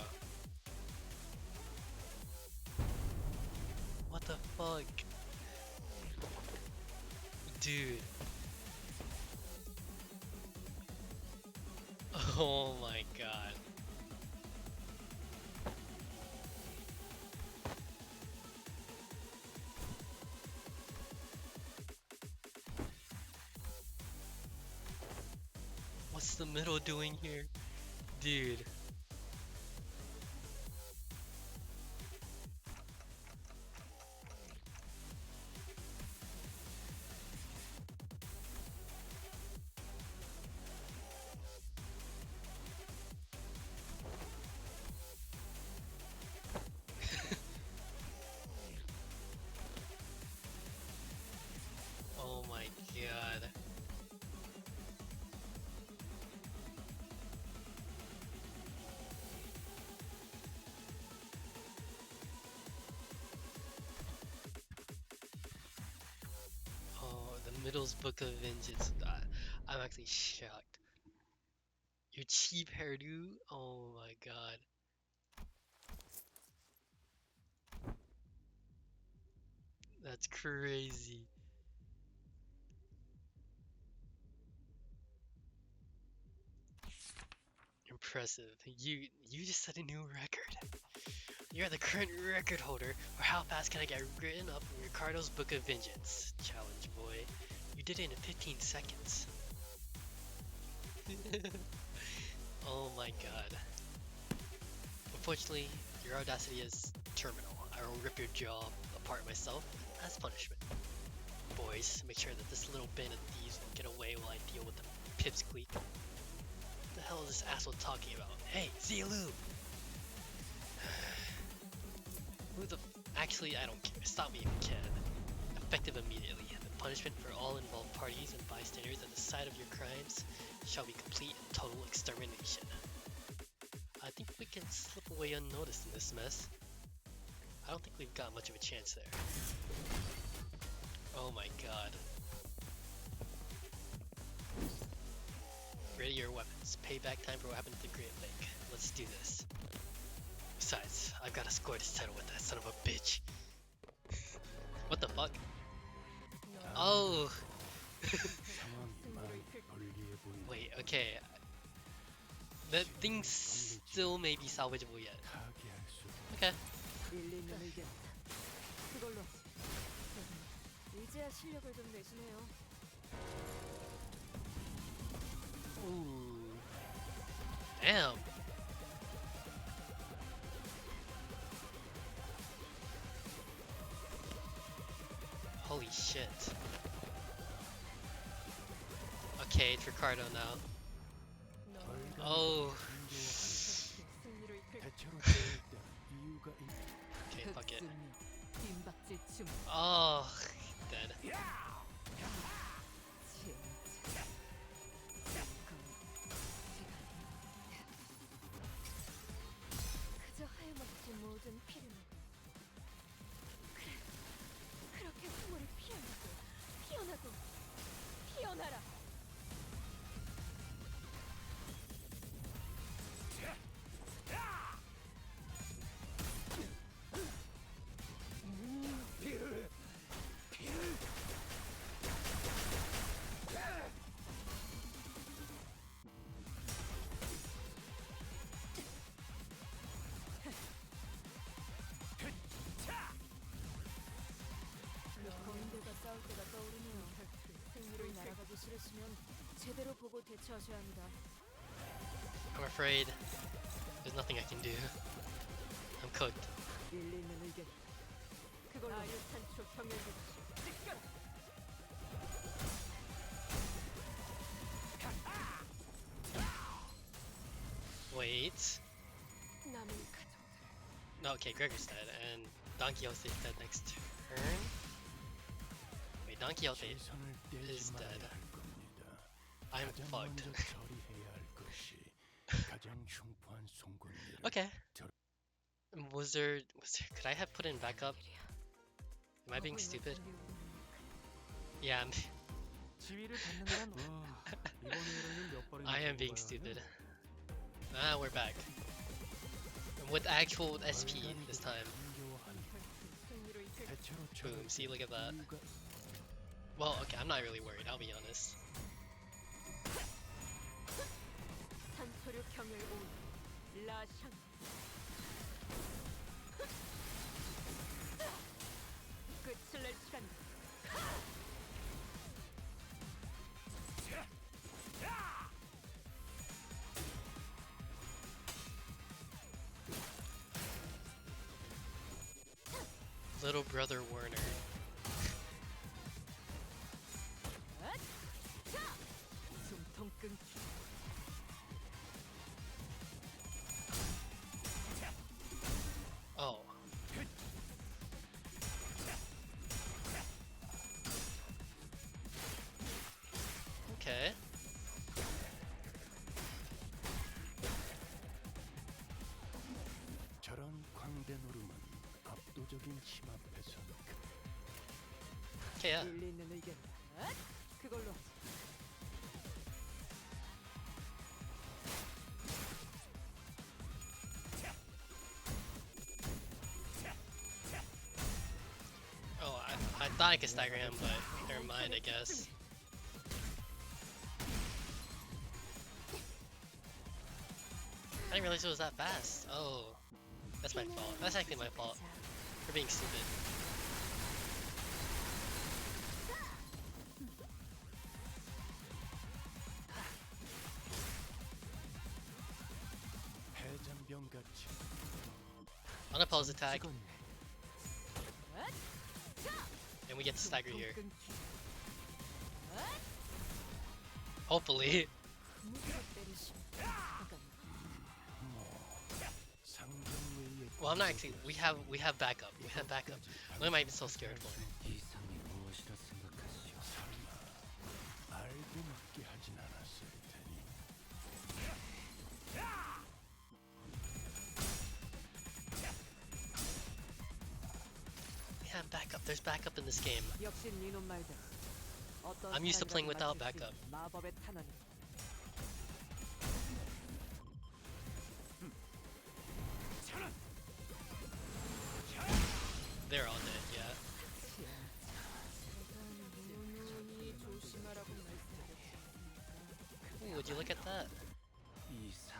Speaker 1: What the fuck? Dude. Oh my god. What's the middle doing here? Dude. Oh my god. Oh, the middle's Book of Vengeance. I'm actually shocked. Your cheap hairdo? Oh my god. That's crazy. Impressive. You just set a new record. You're the current record holder for how fast can I get written up in Ricardo's Book of Vengeance. Challenge, boy. You did it in 15 seconds. Oh my god. Unfortunately, your audacity is terminal. I will rip your jaw apart myself as punishment. Boys, make sure that this little band of thieves won't get away while I deal with the pipsqueak. What the hell is this asshole talking about? Hey, Zilu! Who the actually, I don't care. Stop me if you can. Effective immediately. The punishment for all involved parties and bystanders at the site of your crimes shall be complete and total extermination. I think we can slip away unnoticed in this mess. I don't think we've got much of a chance there. Oh my god. Ready your weapons. Payback time for what happened at the Great Lake. Let's do this. Besides, I've got a score to settle with that son of a bitch. What the fuck? Oh! Wait, okay. That thing still may be salvageable yet. Okay.
Speaker 2: 밀리면 이겼다. 그걸로 이제야 실력을 좀 내시네요.
Speaker 1: Ooh. Damn. Holy shit. Okay, it's Ricardo now. Oh.
Speaker 2: 승리를 이끌
Speaker 3: 대체로 때릴 때 이유가
Speaker 1: Okay, fuck it.
Speaker 2: 빈박질 춤.
Speaker 1: Oh, dead.
Speaker 2: 그저 하염없이 모든 피를 먹어. 그래, 그렇게 풍물이 피어나고 피어나고 피어나라. 거인들과 싸울 때가 떠오르네요. 승리를 날아가기 싫으시면 제대로 보고 대처하셔야 합니다.
Speaker 1: I'm afraid there's nothing I can do. I'm cooked.
Speaker 2: 밀리면 이겼다. 그걸로 아유탄초 병을 지켜라.
Speaker 1: Wait.
Speaker 2: 남은 가족들.
Speaker 1: No, okay, Gregor's dead, and Don Quixote's dead next turn. Wait, Don Quixote
Speaker 3: 시선을
Speaker 1: is
Speaker 3: 떼지 말아야
Speaker 1: dead.
Speaker 3: 할 겁니다.
Speaker 1: I'm
Speaker 3: 가장
Speaker 1: fucked.
Speaker 3: 먼저 처리해야 할 것이 가장 흉포한 송곳니를
Speaker 1: Okay.
Speaker 3: 절-
Speaker 1: Could I have put in backup? Am I being stupid? Yeah,
Speaker 4: 지위를 받는 건 이번 회의를 몇 번이나
Speaker 1: I am being stupid. Ah, we're back. With actual SP this time.
Speaker 2: 승리로 이끌
Speaker 3: 대체로
Speaker 1: Boom, see, look at that.
Speaker 3: 이유가
Speaker 1: Well, okay, I'm not really worried, I'll be honest.
Speaker 2: 산소류 경혈 온 라샹. 끝을 낼 시간.
Speaker 1: Little brother Werner.
Speaker 2: 숨통 끊기.
Speaker 1: Oh. Okay.
Speaker 3: 저런 광대 노름은 압도적인 힘 앞에서
Speaker 1: Okay, yeah.
Speaker 2: 일리 있는 의견. 그걸로 하지.
Speaker 1: Oh, I thought I could stagger him, but never mind, I guess. I didn't realize it was that fast. Oh, that's my fault. That's actually my fault for being stupid.
Speaker 3: 해장병같이
Speaker 1: Unopposed attack,
Speaker 3: 찍었네.
Speaker 1: and we get to stagger here.
Speaker 2: 끊기.
Speaker 1: Hopefully.
Speaker 2: 무슨 때리심. 잠깐.
Speaker 3: 상점 외에
Speaker 1: Well, I'm not actually. We have backup. We have backup. What am I even so scared for?
Speaker 3: 이상이 무엇이라 생각하시오? 설마 알고 맞게 하진 않았을 테니.
Speaker 1: We have backup. There's backup in this game.
Speaker 2: 역시 니놈 말대로. 어떤
Speaker 1: I'm used to playing
Speaker 2: 사람이라도
Speaker 1: without
Speaker 2: 맞출 수
Speaker 1: backup.
Speaker 2: 있는 마법의 탄환이.
Speaker 1: They're all dead. Yeah.
Speaker 2: 조심하라고 말씀드렸으니까.
Speaker 1: Ooh, would you look at that?
Speaker 3: 이상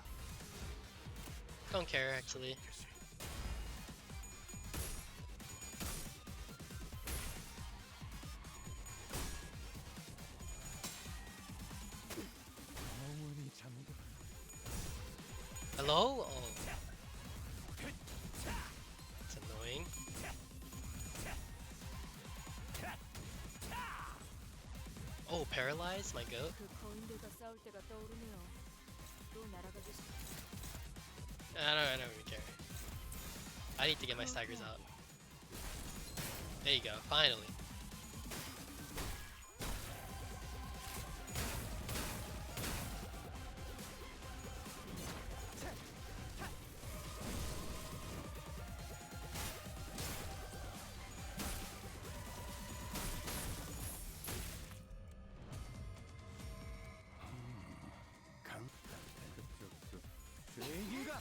Speaker 1: Don't care actually.
Speaker 3: 영원히 잠겨
Speaker 1: Hello? Oh. It's annoying. Oh, paralyzed? My goat?
Speaker 2: 그 거인들과 싸울 때가 떠오르네요. 또 날아가고 싶.
Speaker 1: I don't even care. I need to get my staggers out. There you go, finally.
Speaker 3: 강
Speaker 4: 죄인가?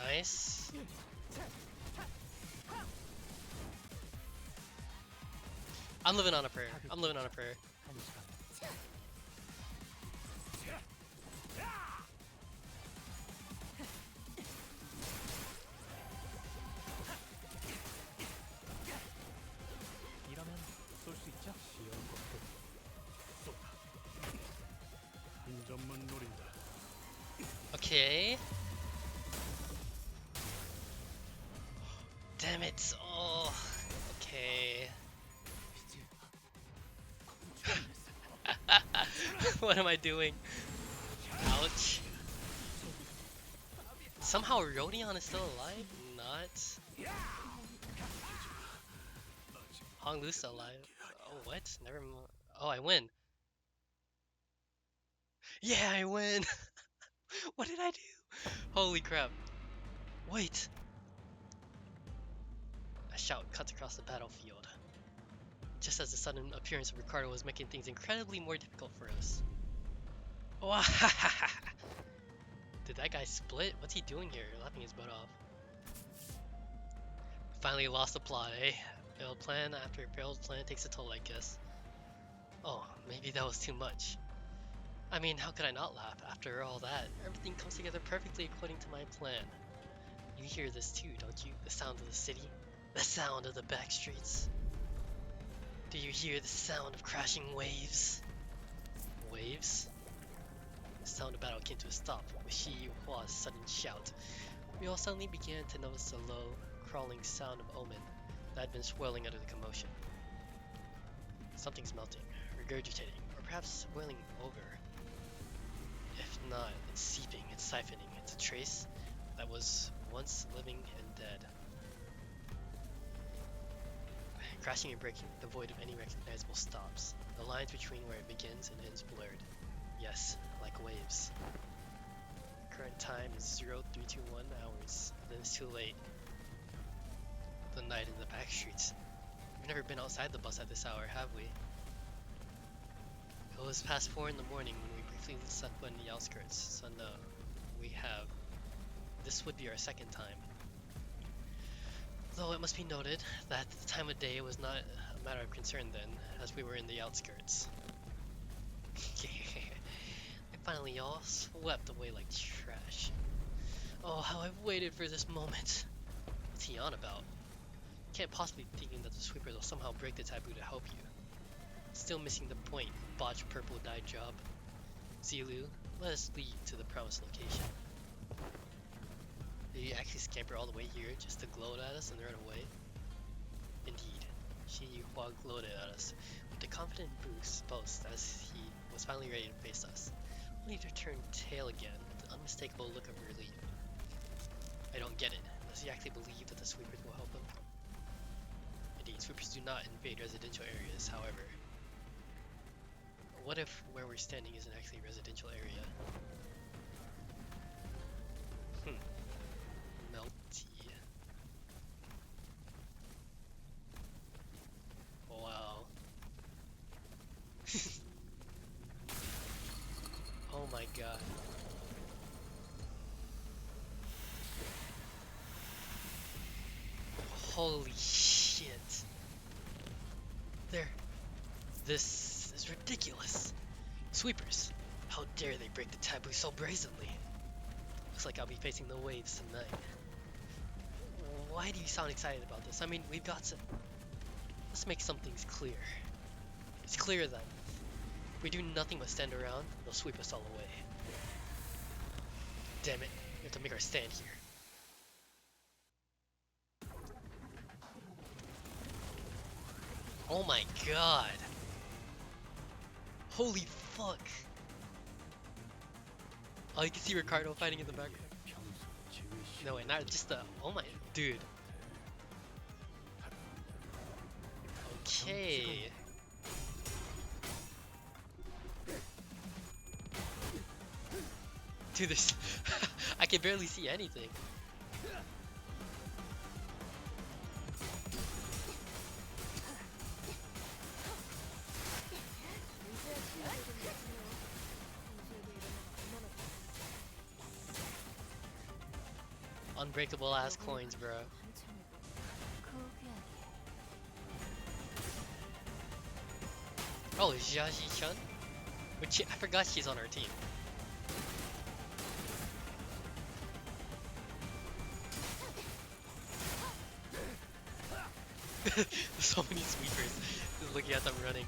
Speaker 1: Nice. I'm living on a prayer. I'm living on a prayer.
Speaker 4: 이러면 쏠 수 있죠?
Speaker 3: 한 점만 노린다.
Speaker 1: Okay. Damn it! Oh, okay. What am I doing? Ouch. Somehow Rodion is still alive? Not. Hong Lu's still alive. Oh, what? Never mind. Oh, I win. Yeah, I win! What did I do? Holy crap. Wait! A shout cuts across the battlefield, just as the sudden appearance of Ricardo was making things incredibly more difficult for us. Wow. Did that guy split? What's he doing here? Laughing his butt off. Finally lost the plot, eh? Failed plan after failed plan takes a toll, I guess. Oh, maybe that was too much. I mean, how could I not laugh? After all that, everything comes together perfectly according to my plan. You hear this too, don't you? The sound of the city? The sound of the Backstreets? Do you hear the sound of crashing waves? Waves? The sound of battle came to a stop with Shi Yuhua's sudden shout. We all suddenly began to notice the low, crawling sound of omen that had been swirling under the commotion. Something's melting, regurgitating, or perhaps boiling over. If not, it's seeping and siphoning. It's a trace that was once living and dead. Crashing and breaking, devoid of any recognizable stops. The lines between where it begins and ends blurred. Yes, like waves. Current time is 0321 hours. Then it's too late. The night in the back streets. We've never been outside the bus at this hour, have we? It was past 4 in the morning when we briefly set foot in the outskirts, so no, we have. This would be our second time. Though it must be noted that the time of day was not a matter of concern then, as we were in the outskirts. And finally all swept away like trash. Oh, how I've waited for this moment. What's he on about? Can't possibly be thinking that the sweepers will somehow break the taboo to help you. Still missing the point, botched purple dye job. Zilu, let us lead to the promised location. Did you actually scamper all the way here just to gloat at us and run away? Indeed, Shi Yuhua gloated at us with a confident boast as he was finally ready to face us, only to turn tail again with an unmistakable look of relief. I don't get it. Does he actually believe that the sweepers will help him? Indeed, sweepers do not invade residential areas, however. What if where we're standing isn't actually a residential area? Melty. Wow. Oh my god. Holy shit. This is ridiculous. Sweepers, how dare they break the taboo so brazenly? Looks like I'll be facing the waves tonight. Why do you sound excited about this? I mean, we've got to... Let's make some things clear. It's clear that if we do nothing but stand around, they'll sweep us all away. Damn it, we have to make our stand here. Oh my god. Holy fuck. Oh, you can see Ricardo fighting in the background. No way, not just the... Oh my... Dude. Okay. Dude, this... I can barely see anything. Unbreakable ass coins, bro. Oh, Jiaji-chan? Which I forgot she's on our team. There's so many sweepers. Just looking at them running.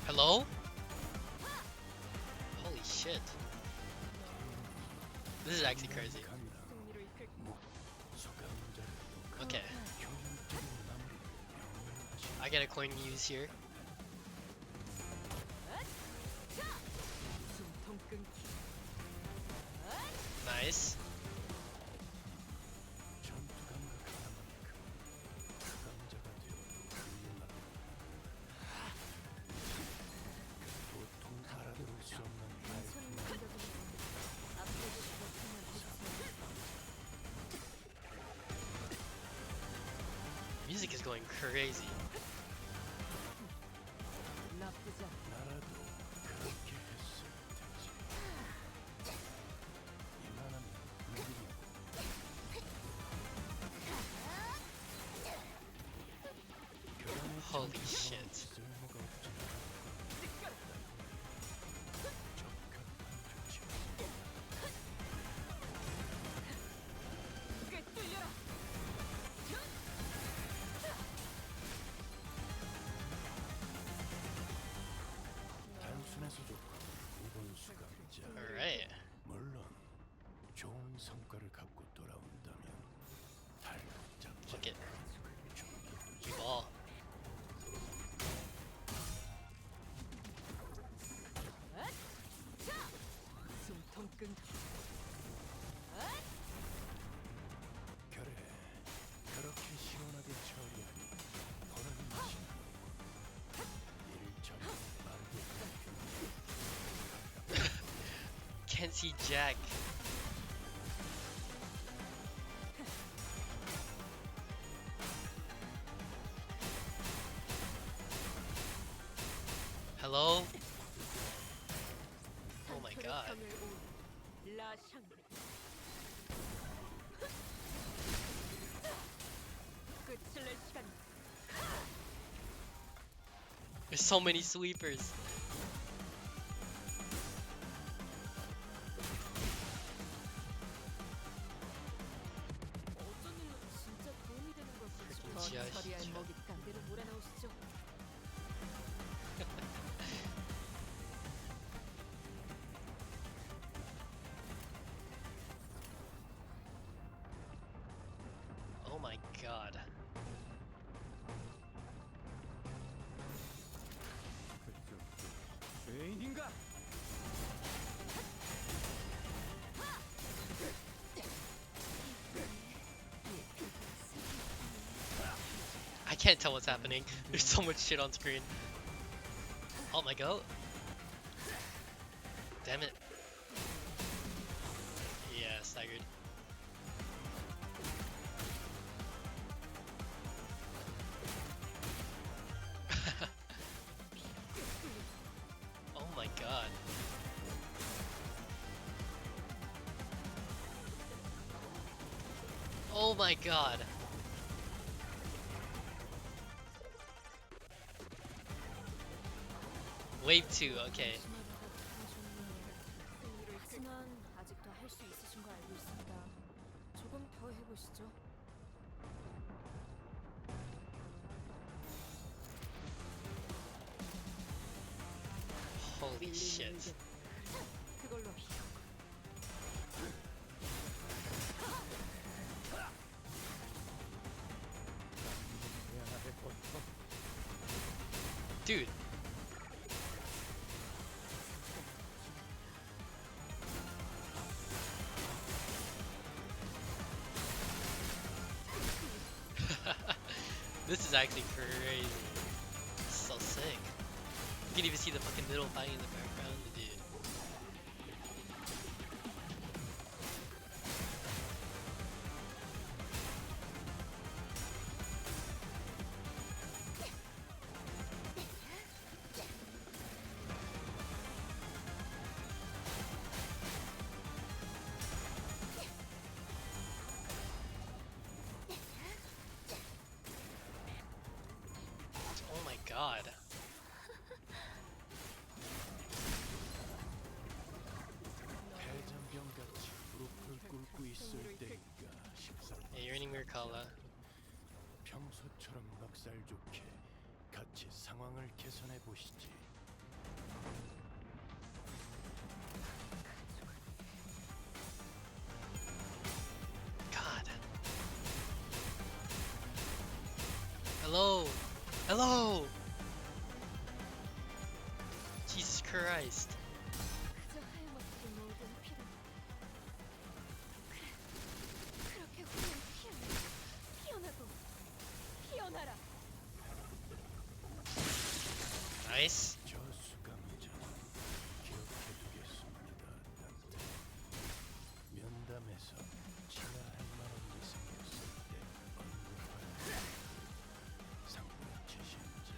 Speaker 1: Hello? shit. This is actually crazy.
Speaker 2: 승리를 이끌
Speaker 1: Okay. I get a coin to use here.
Speaker 2: 숨통 끊기.
Speaker 1: Nice.
Speaker 2: 괜찮은 공격이네요. 앞으로도 그렇게만 해주세요.
Speaker 1: Music is going crazy.
Speaker 2: 나쁘지 않아.
Speaker 3: 나라도 그렇게 했을 테지. 이만하면 누구냐고.
Speaker 1: Holy shit.
Speaker 3: 쓸모가 없지 않을 거야. 적합한 조치.
Speaker 2: 꿰뚫려라.
Speaker 3: 단순해서 좋고 이번 수감자.
Speaker 1: Alright.
Speaker 3: 물론 좋은 성과를 갖고 돌아온다면 달갑잡자.
Speaker 1: Look it.
Speaker 3: 준비해두지.
Speaker 1: You ball.
Speaker 2: 숨통 끊기.
Speaker 3: 그래, 그렇게 시원하게 처리하니 보는 맛이 나고 일처리 말고
Speaker 1: Can't see Jack. Hello? Oh my god.
Speaker 2: 라샹. 끝을 낼 시간.
Speaker 1: There's so many sweepers.
Speaker 2: 어쩐 일로 진짜 도움이 되는 걸까?
Speaker 1: Freaking
Speaker 2: 전
Speaker 1: 지하
Speaker 2: 처리할
Speaker 1: 시작.
Speaker 2: 먹이 딴 데로 몰아넣으시죠.
Speaker 1: Oh my god.
Speaker 4: 죄인인가?
Speaker 1: I can't tell what's happening. There's so much shit on screen. Oh my god. Damn it. Yeah, staggered. Oh my god. Oh my god. Wave 2, okay.
Speaker 2: 하지만 아직도 할 수 있으신 거 알고 있습니다. 조금 더 해보시죠.
Speaker 1: Holy shit.
Speaker 2: 그걸로
Speaker 1: Dude. This is actually crazy. This is so sick. You can even see the fucking middle fighting in the background, dude. Oh my god.
Speaker 3: 해장병같이 무릎을 꿇고 있을 때인가 싶습니다.
Speaker 1: Yeah, you're earning Ricardo.
Speaker 3: 평소처럼 넉살 좋게 같이 상황을 개선해 보시지.
Speaker 1: Hello! Hello! Jesus Christ.
Speaker 2: 그저 하염없이 모든 피를. 그래, 그렇게 후는 피어나고 피어나라.
Speaker 1: Nice.
Speaker 3: 저 수감자는 기억해두겠습니다. 닥터. 면담에서 제가 할 만한 게 생겼을 때 언급할 상부의 최신자.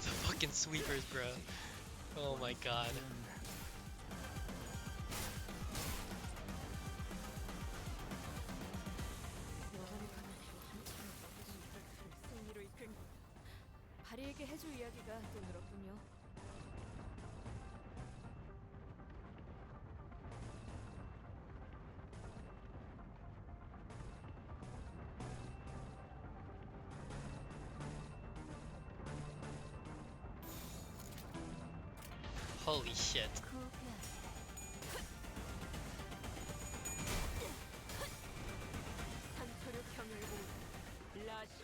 Speaker 1: The fucking sweepers, bro. Oh my god.
Speaker 2: 승리로 이끌. 바리에게 해줄 이야기가 또 늘었군요.
Speaker 1: Holy shit.
Speaker 2: 상처를 경혈고 라션.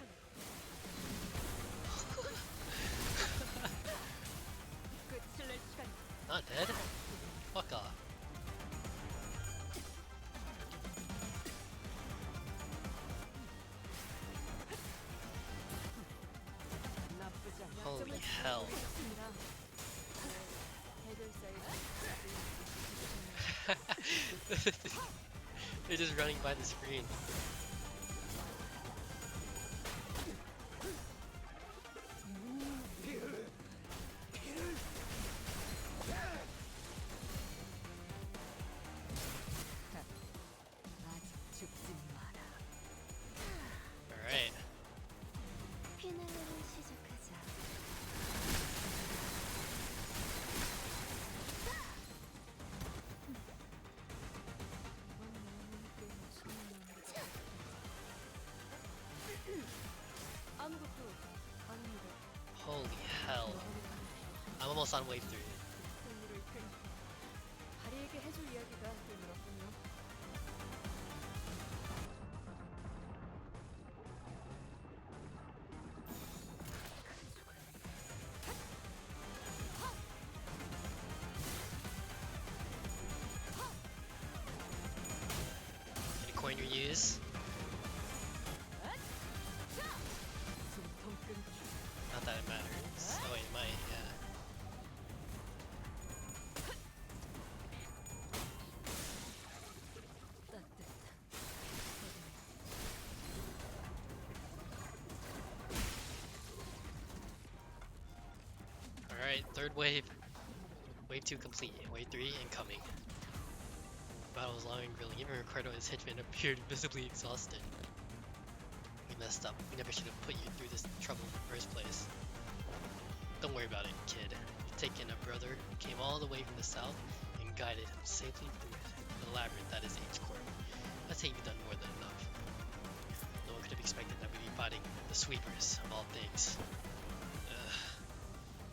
Speaker 2: 끝을 낼 시간.
Speaker 1: Not dead? Fuck off.
Speaker 2: 나쁘지 않아.
Speaker 1: Holy hell. They're just running by the screen. Alright.
Speaker 2: 피날레를 시작하자. 아무것도 아닙니다.
Speaker 1: Holy hell. I'm almost on wave 3.
Speaker 2: 승리로 이끌. 바리에게 해줄 이야기가 또 늘었군요.
Speaker 1: Any coin you use? Not that it matters. Oh wait, it might, yeah. Alright, third wave. Wave 2 complete. Wave 3 incoming. Battle was long and grueling. Even Ricardo and his henchmen appeared visibly exhausted. We messed up. We never should have put you through this trouble in the first place. Don't worry about it, kid. You've taken a brother who came all the way from the south and guided him safely through the labyrinth that is H-Corp. I'd say you've done more than enough. No one could have expected that we'd be fighting the sweepers, of all things.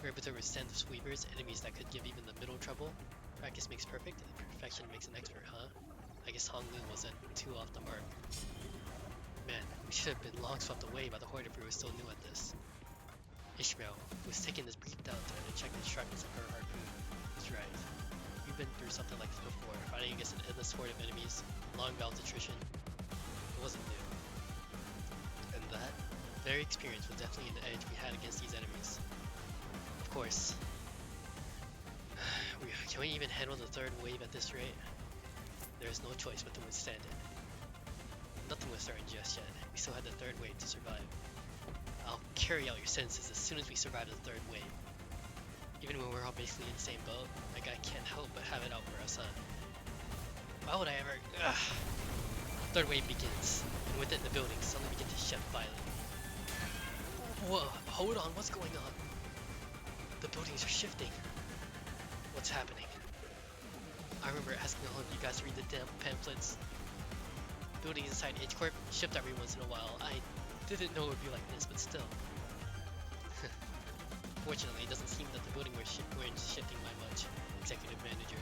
Speaker 1: We were able to withstand the sweepers, enemies that could give even the middle trouble. Practice makes perfect, and perfection makes an expert, huh? I guess Hong Lu wasn't too off the mark. Man, we should have been long swept away by the horde if we were still new at this. Ishmael, who was taking this brief downturn to check the sharpness of her harpoon. That's right. We've been through something like this before, fighting against an endless horde of enemies, long bouts of attrition. It wasn't new. And that very experience was definitely an edge we had against these enemies. Of course. Can we even handle the third wave at this rate? There is no choice but to withstand it. Nothing was certain just yet. We still had the third wave to survive. I'll carry out your sentences as soon as we survive the third wave. Even when we're all basically in the same boat, like I can't help but have it out for us, huh? Why would I ever... Ugh. Third wave begins, and within the building suddenly begin to shift violently. Whoa, hold on, what's going on? The buildings are shifting. What's happening? I remember asking all of you guys to read the damn pamphlets. Buildings inside H-Corp shift every once in a while. I didn't know it would be like this, but still. Fortunately, it doesn't seem that the building weren't shifting by much. Executive manager.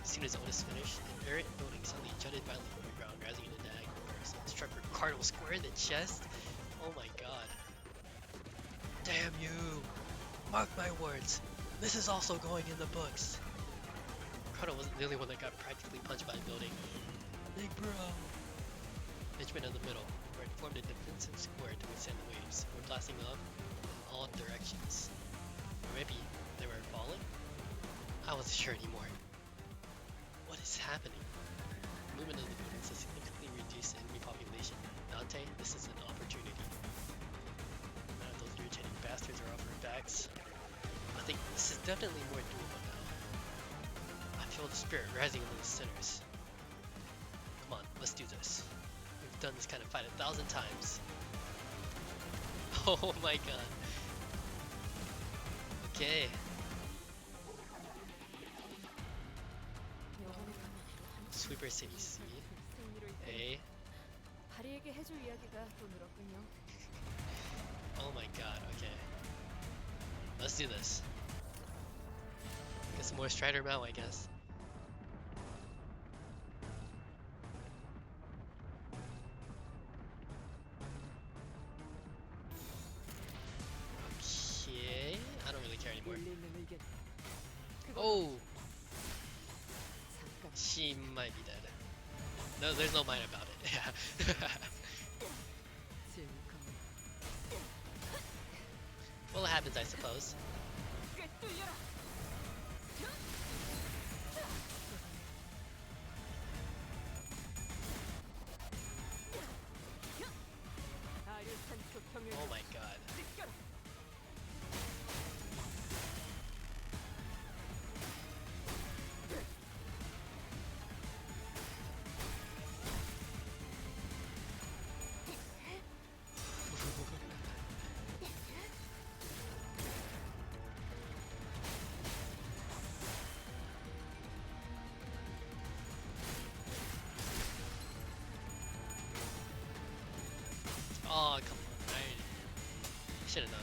Speaker 1: As soon as Otis finished, the errant building suddenly jutted violently from the ground, rising in a diagonal course. It struck Ricardo square in the chest. Oh my god. Damn you! Mark my words. This is also going in the books. Ricardo wasn't the only one that got practically punched by a building. Big bro! Pitch went in the middle, where it formed a defensive square to withstand the waves. We're blasting off in all directions. Or maybe they were falling? I wasn't sure anymore. What is happening? Movement of the buildings has significantly reduced the enemy population. Dante, this is an opportunity. None of those irritating bastards are off our backs. I think this is definitely more doable now. I feel the spirit rising in those sinners. Come on, let's do this. We've done this kind of fight 1,000 times. Oh my god. Okay. Sweeper City C. A.
Speaker 2: 다리에게 해줄 이야기가 또 늘었군요.
Speaker 1: Oh my god, okay. Let's do this. Get some more Strider Mao, I guess. Okay, I don't really care anymore. Oh! She might be dead. No, there's no mind about it. Yeah. Well, it happens, I suppose. Oh my god. Oh, come on. I should have done.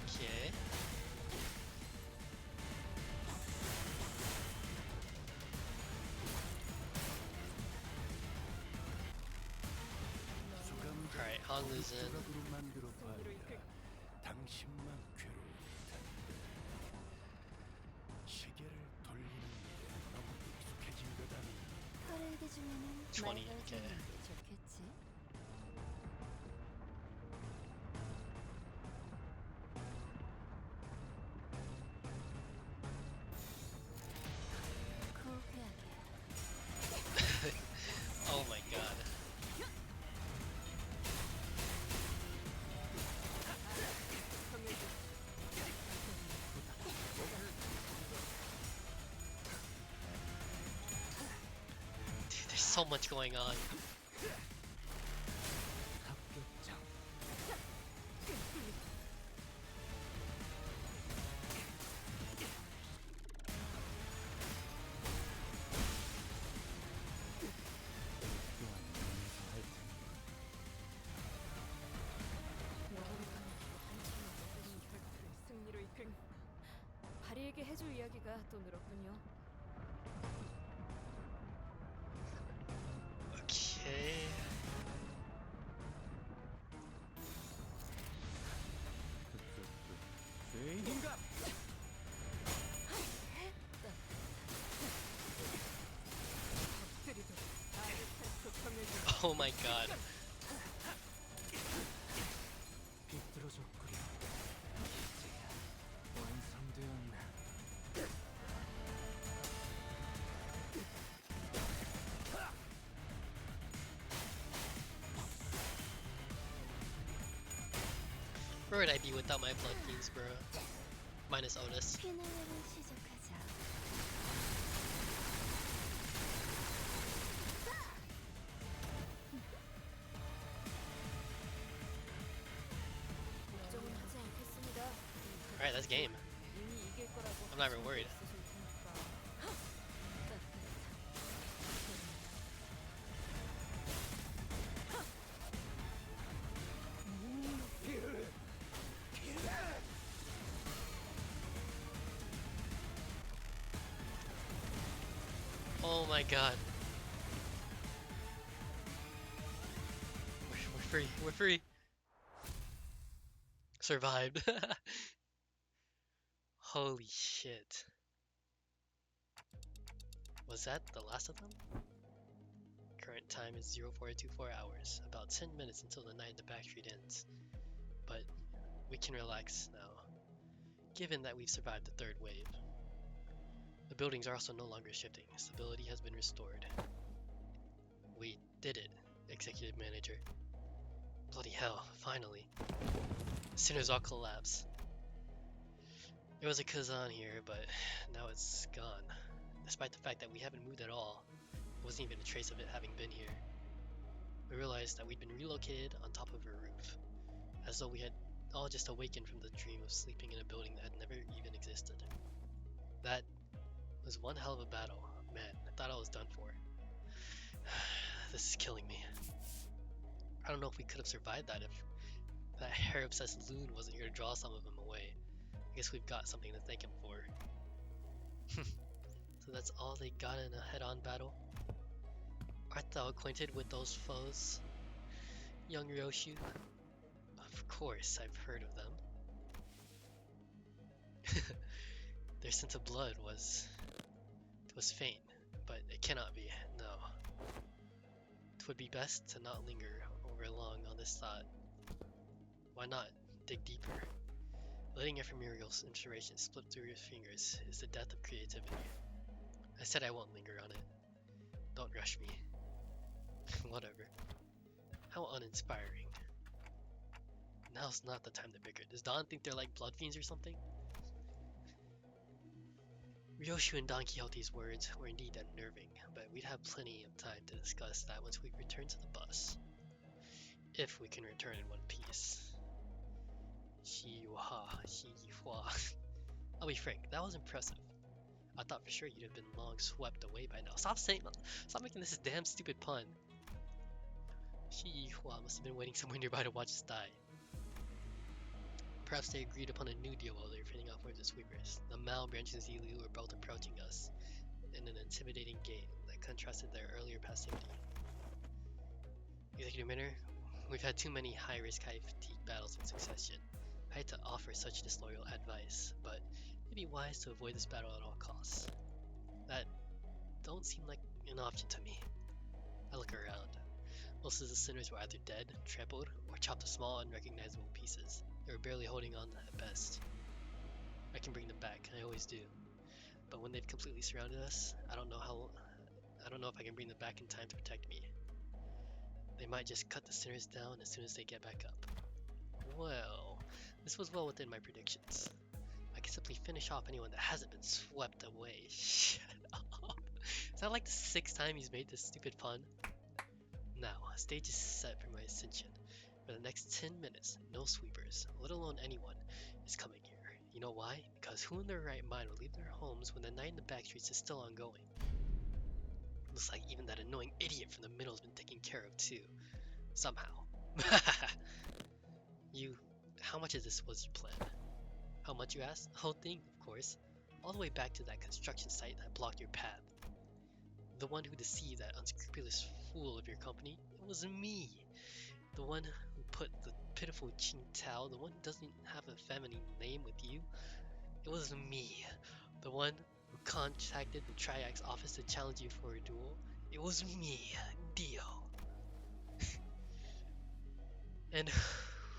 Speaker 1: Okay. Alright, Honglu's in.
Speaker 3: 만들어 봐야 당신만 괴로울 텐데 시계를 돌리는 일에 너무 익숙해진 것 아닌가.
Speaker 2: 퍼레이드 중에는
Speaker 1: 20,
Speaker 2: 말
Speaker 1: okay.
Speaker 2: 걸어주는 게 좋겠지.
Speaker 1: Oh my god. Dude, there's so much going on.
Speaker 2: 승리로 이끌. 다리에게 해줄 이야기가 또 늘었군요.
Speaker 1: Okay. Oh my god.
Speaker 4: 비뚤어졌구려. 이제야 완성되었나.
Speaker 1: Where would I be without my blood fiends, bro? Minus Otis.
Speaker 2: 피날레를 시작하자. 걱정은 하지 않겠습니다.
Speaker 1: Alright, that's game.
Speaker 2: 이미 이길 거라고
Speaker 1: I'm not even worried.
Speaker 2: 있으실 테니까.
Speaker 1: Oh my god. We're free. We're free. Survived. Holy shit. Was that the last of them? Current time is 0424 hours, about 10 minutes until the night in the Backstreet ends. But we can relax now, given that we've survived the third wave. The buildings are also no longer shifting. Stability has been restored. We did it, Executive Manager. Bloody hell, finally. Sinners all collapse. There was a Kazan here, but now it's gone. Despite the fact that we haven't moved at all, there wasn't even a trace of it having been here. We realized that we'd been relocated on top of a roof, as though we had all just awakened from the dream of sleeping in a building that had never even existed. That was one hell of a battle. Man, I thought I was done for. This is killing me. I don't know if we could have survived that if that hair-obsessed loon wasn't here to draw some of them away. I guess we've got something to thank him for. So that's all they got in a head-on battle? Art thou acquainted with those foes, young Ryoshu? Of course, I've heard of them. Their sense of blood was faint, but it cannot be, no. It would be best to not linger over long on this thought. Why not dig deeper? Letting ephemeral inspiration slip through your fingers is the death of creativity. I said I won't linger on it. Don't rush me. Whatever. How uninspiring. Now's not the time to bicker. Does Don think they're like blood fiends or something? Ryoshu and Don Quixote's words were indeed unnerving, but we'd have plenty of time to discuss that once we return to the bus. If we can return in one piece. I'll be frank, that was impressive. I thought for sure you'd have been long swept away by now. Stop making this damn stupid pun. Shihua must have been waiting somewhere nearby to watch us die. Perhaps they agreed upon a new deal while they were fending off with the sweepers. The Mao, Branch, and Zilu were both approaching us in an intimidating gait that contrasted their earlier passivity. Executive Minor, we've had too many high-risk, high-fatigue battles in succession. I hate to offer such disloyal advice, but it'd be wise to avoid this battle at all costs. That don't seem like an option to me. I look around. Most of the sinners were either dead, trampled, or chopped to small, unrecognizable pieces. They were barely holding on at best. I can bring them back, I always do. But when they've completely surrounded us, I don't know if I can bring them back in time to protect me. They might just cut the sinners down as soon as they get back up. Well, this was well within my predictions. I can simply finish off anyone that hasn't been swept away. Shut up. Is that like the 6th time he's made this stupid pun? Now, stage is set for my ascension. For the next 10 minutes, no sweepers, let alone anyone, is coming here. You know why? Because who in their right mind would leave their homes when the night in the Backstreets is still ongoing? Looks like even that annoying idiot from the middle has been taken care of too. Somehow. How much of this was your plan? How much, you asked? The whole thing, of course. All the way back to that construction site that blocked your path. The one who deceived that unscrupulous fool of your company, it was me. The one who put the pitiful Qingtao, the one who doesn't have a feminine name with you, it was me. The one who contacted the Triax office to challenge you for a duel, it was me, Dio. And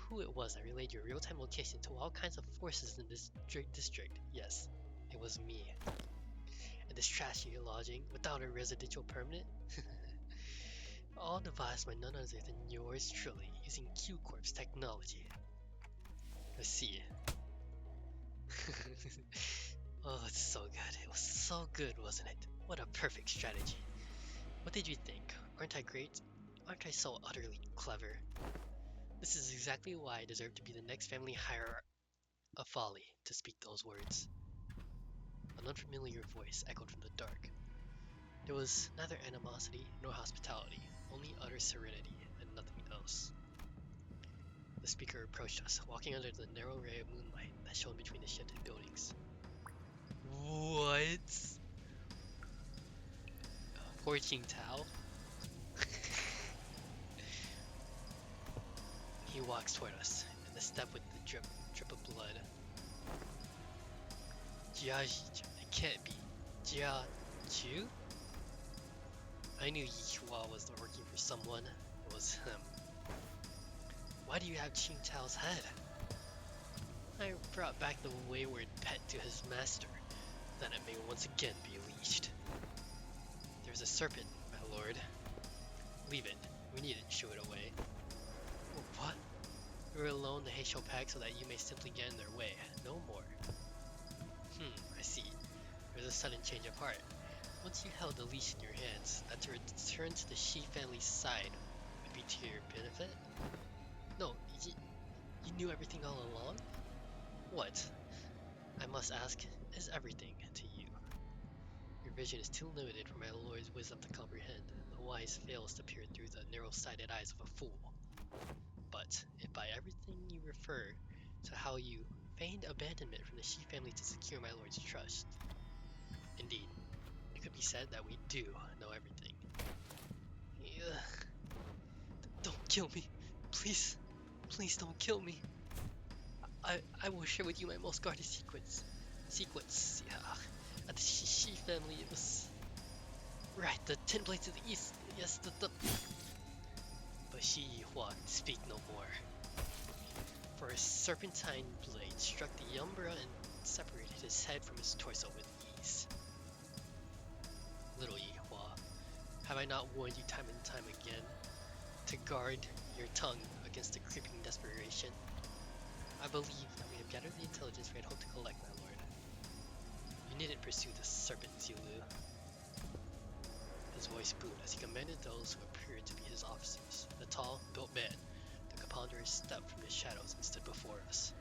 Speaker 1: who it was that relayed your real-time location to all kinds of forces in this district, yes, it was me. And this trashy lodging, without a residential permit, all devised by none other than yours truly, using Q-Corp's technology. I see. Oh, it's so good. It was so good, wasn't it? What a perfect strategy. What did you think? Aren't I great? Aren't I so utterly clever? This is exactly why I deserve to be the next family hierarch. A folly to speak those words. An unfamiliar voice echoed from the dark. There was neither animosity nor hospitality, only utter serenity and nothing else. The speaker approached us, walking under the narrow ray of moonlight that shone between the shifted buildings. What? Poor Qingtao. He walks toward us, in the step with the drip of blood. Jiaji, it can't be. Jia Ju? I knew Yihua was working for someone. It was him. Why do you have Qingtao's head? I brought back the wayward pet to his master, that it may once again be leashed. There's a serpent, my lord. Leave it. We needn't shoo it away. What? You're alone the Heisho pack so that you may simply get in their way. No more. I see. There's a sudden change of heart. Once you held the leash in your hands, that to return to the Shi family's side would be to your benefit? No, you knew everything all along? What? I must ask, is everything to you? Your vision is too limited for my lord's wisdom to comprehend. The wise fails to peer through the narrow-sighted eyes of a fool. But if by everything you refer to how you feigned abandonment from the Shi family to secure my lord's trust, indeed, it could be said that we do know everything. Don't kill me. Please. Please don't kill me. I will share with you my most guarded secrets. Yeah. At the Shi family, it was... Right, the 10 blades to the east. Yes, the... But Shi Yihua can speak no more. For a serpentine blade struck the umbra and separated his head from his torso with ease. Little Yihua, have I not warned you time and time again to guard your tongue against the creeping desperation? I believe that we have gathered the intelligence we had hoped to collect, my lord. You needn't pursue the serpent, Zulu. His voice boomed as he commanded those who appeared to be his officers. The tall, built man took a ponderous step from the shadows and stood before us.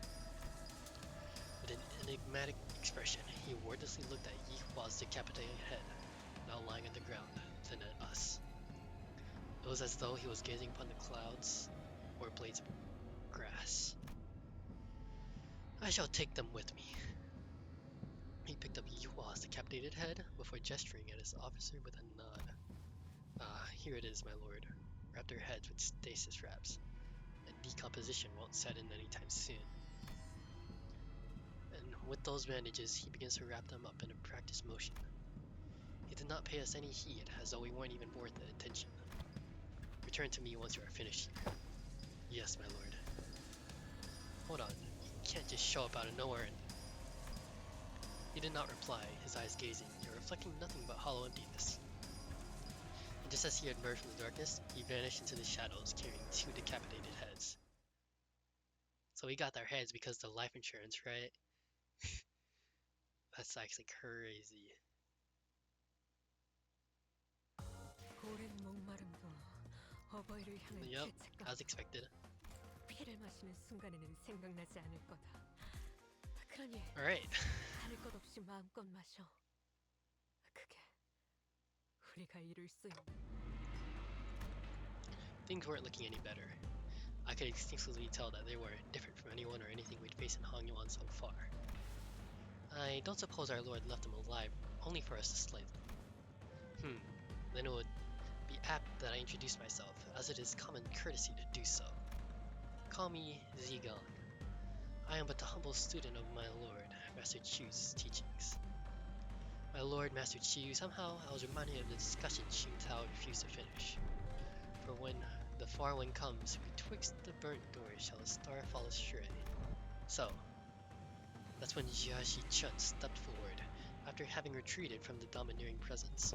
Speaker 1: With an enigmatic expression, he wordlessly looked at Yihua's decapitated head, now lying on the ground, then at us. It was as though he was gazing upon the clouds or blades of grass. I shall take them with me. He picked up Yihua's decapitated head before gesturing at his officer with a nod. Here it is, my lord. Wrap their heads with stasis wraps, and decomposition won't set in anytime soon. And with those bandages, he begins to wrap them up in a practiced motion. He did not pay us any heed, as though we weren't even worth the attention. Return to me once you are finished here. Yes, my lord. Hold on, you can't just show up out of nowhere and... He did not reply, his eyes gazing, yet reflecting nothing but hollow emptiness. And just as he had emerged from the darkness, he vanished into the shadows, carrying 2 decapitated heads. So we got their heads because of the life insurance, right? That's actually crazy.
Speaker 2: 오랜 목마름도 어버이를 향한
Speaker 1: Yup,
Speaker 2: 죄책감,
Speaker 1: as expected.
Speaker 2: 피를 마시는 순간에는 생각나지 않을 거다. 그러니
Speaker 1: Alright.
Speaker 2: 하늘 것 없이 마음껏 마셔. 그게 우리가 이룰 수 있는.
Speaker 1: Things weren't looking any better. I could instinctively tell that they were different from anyone or anything we'd faced in Hangyuan so far. I don't suppose our lord left them alive only for us to slay them. Then it would be apt that I introduce myself, as it is common courtesy to do so. Call me Zigan. I am but the humble student of my lord, Master Chu's teachings. My lord, Master Chu, somehow I was reminded of the discussion Qingtao refused to finish. For when the far one comes, betwixt the burnt doors shall a star fall astray. So, that's when Jiaxi Chun stepped forward, after having retreated from the domineering presence.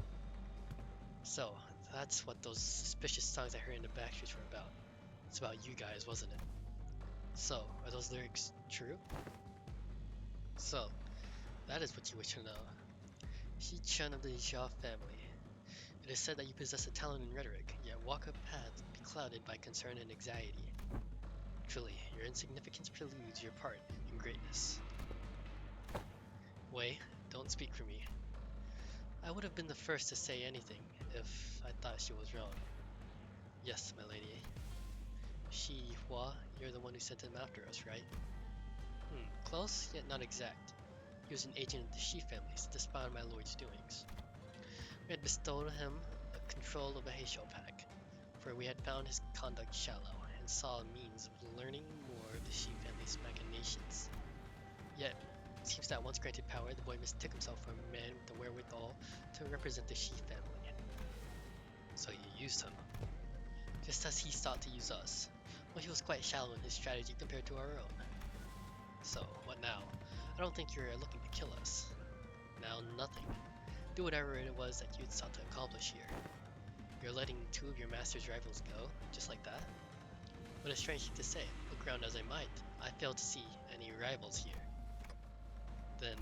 Speaker 1: So, that's what those suspicious songs I heard in the Backstreets were about. It's about you guys, wasn't it? So, are those lyrics true? So, that is what you wish to know. Shi Chun of the Xia family. It is said that you possess a talent in rhetoric, yet walk a path beclouded by concern and anxiety. Truly, your insignificance preludes your part in greatness. Wei, don't speak for me. I would have been the first to say anything if I thought she was wrong. Yes, my lady. Shi Hua, you're the one who sent him after us, right? Close, yet not exact. He was an agent of the Shi family to spy on my lord's doings. We had bestowed him control of a Heisho pack, for we had found his conduct shallow, and saw a means of learning more of the Shi family's machinations. Yet, it seems that once granted power, the boy mistook himself for a man with the wherewithal to represent the Shi family. So you used him, just as he sought to use us. Well, he was quite shallow in his strategy compared to our own. So, what now? I don't think you're looking to kill us. Now, nothing. Do whatever it was that you'd sought to accomplish here. You're letting two of your master's rivals go, just like that? What a strange thing to say. Look around as I might, I fail to see any rivals here. Then,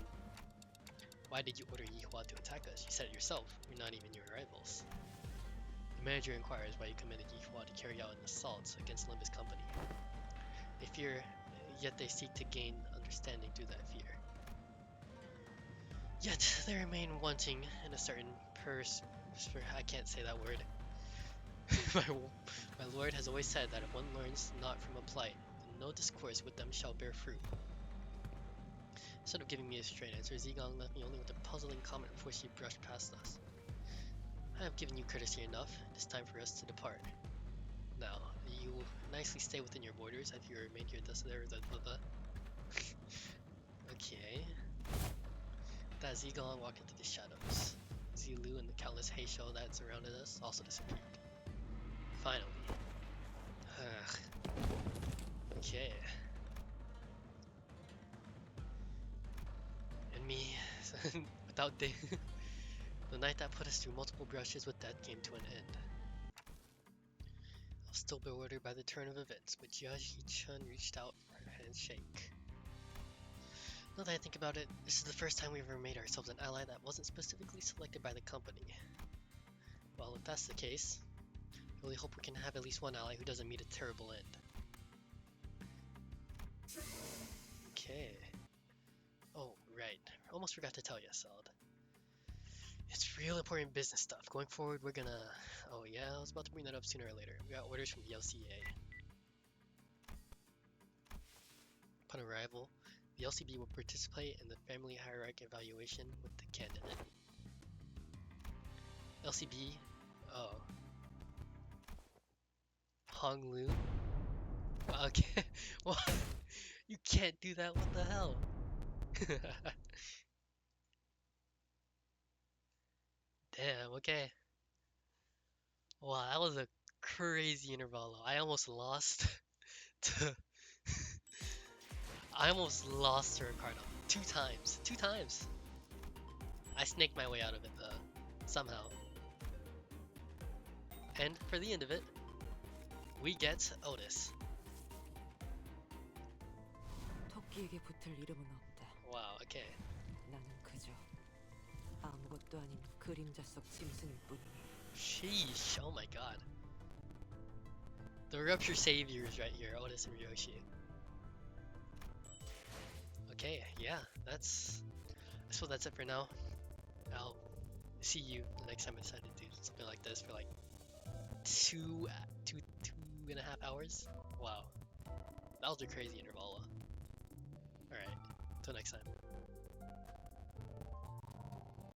Speaker 1: why did you order Yihua to attack us? You said it yourself, we're not even your rivals. The manager inquires why you commanded Yihua to carry out an assault against Limbus Company. They fear, yet they seek to gain understanding through that fear. Yet they remain wanting in a certain I can't say that word. my lord has always said that if one learns not from a plight, then no discourse with them shall bear fruit. Instead of giving me a straight answer, Zigong left me only with a puzzling comment before she brushed past us. I have given you courtesy enough. It is time for us to depart. Now, you nicely stay within your borders if you remain here thus there. Okay. That Zigong walked into the shadows. Zilu and the countless Heisho that surrounded us also disappeared. Finally. Okay. And me, without the night that put us through multiple brushes with death came to an end. I was still bewildered by the turn of events, but Jiaji-chun reached out for her handshake. Now that I think about it, this is the first time we've ever made ourselves an ally that wasn't specifically selected by the company. Well, if that's the case, I really hope we can have at least one ally who doesn't meet a terrible end. Okay. Oh, right. Almost forgot to tell you, Salad. It's real important business stuff. Going forward, we're gonna... Oh yeah, I was about to bring that up sooner or later. We got orders from the LCA. Upon arrival, the LCB will participate in the family hierarchy evaluation with the candidate. LCB... Oh. Honglu? Okay. What? You can't do that, what the hell? Damn, okay. Wow, that was a crazy intervallo. I almost lost to... I almost lost to Ricardo. 2 times. 2 times! I snaked my way out of it though. Somehow. And for the end of it, we get Otis.
Speaker 2: 토끼에게 붙을 이름은 없다.
Speaker 1: Wow, okay.
Speaker 2: 나는 그저 아무것도 아닌 그림자 속 짐승일 뿐이니.
Speaker 1: Sheesh, oh my god. The rupture saviors right here, Otis and Ryoshi. Okay, yeah, I suppose that's it for now. I'll see you the next time I decide to do something like this for like two and a half hours. Wow, that was a crazy interval. Alright, till next time.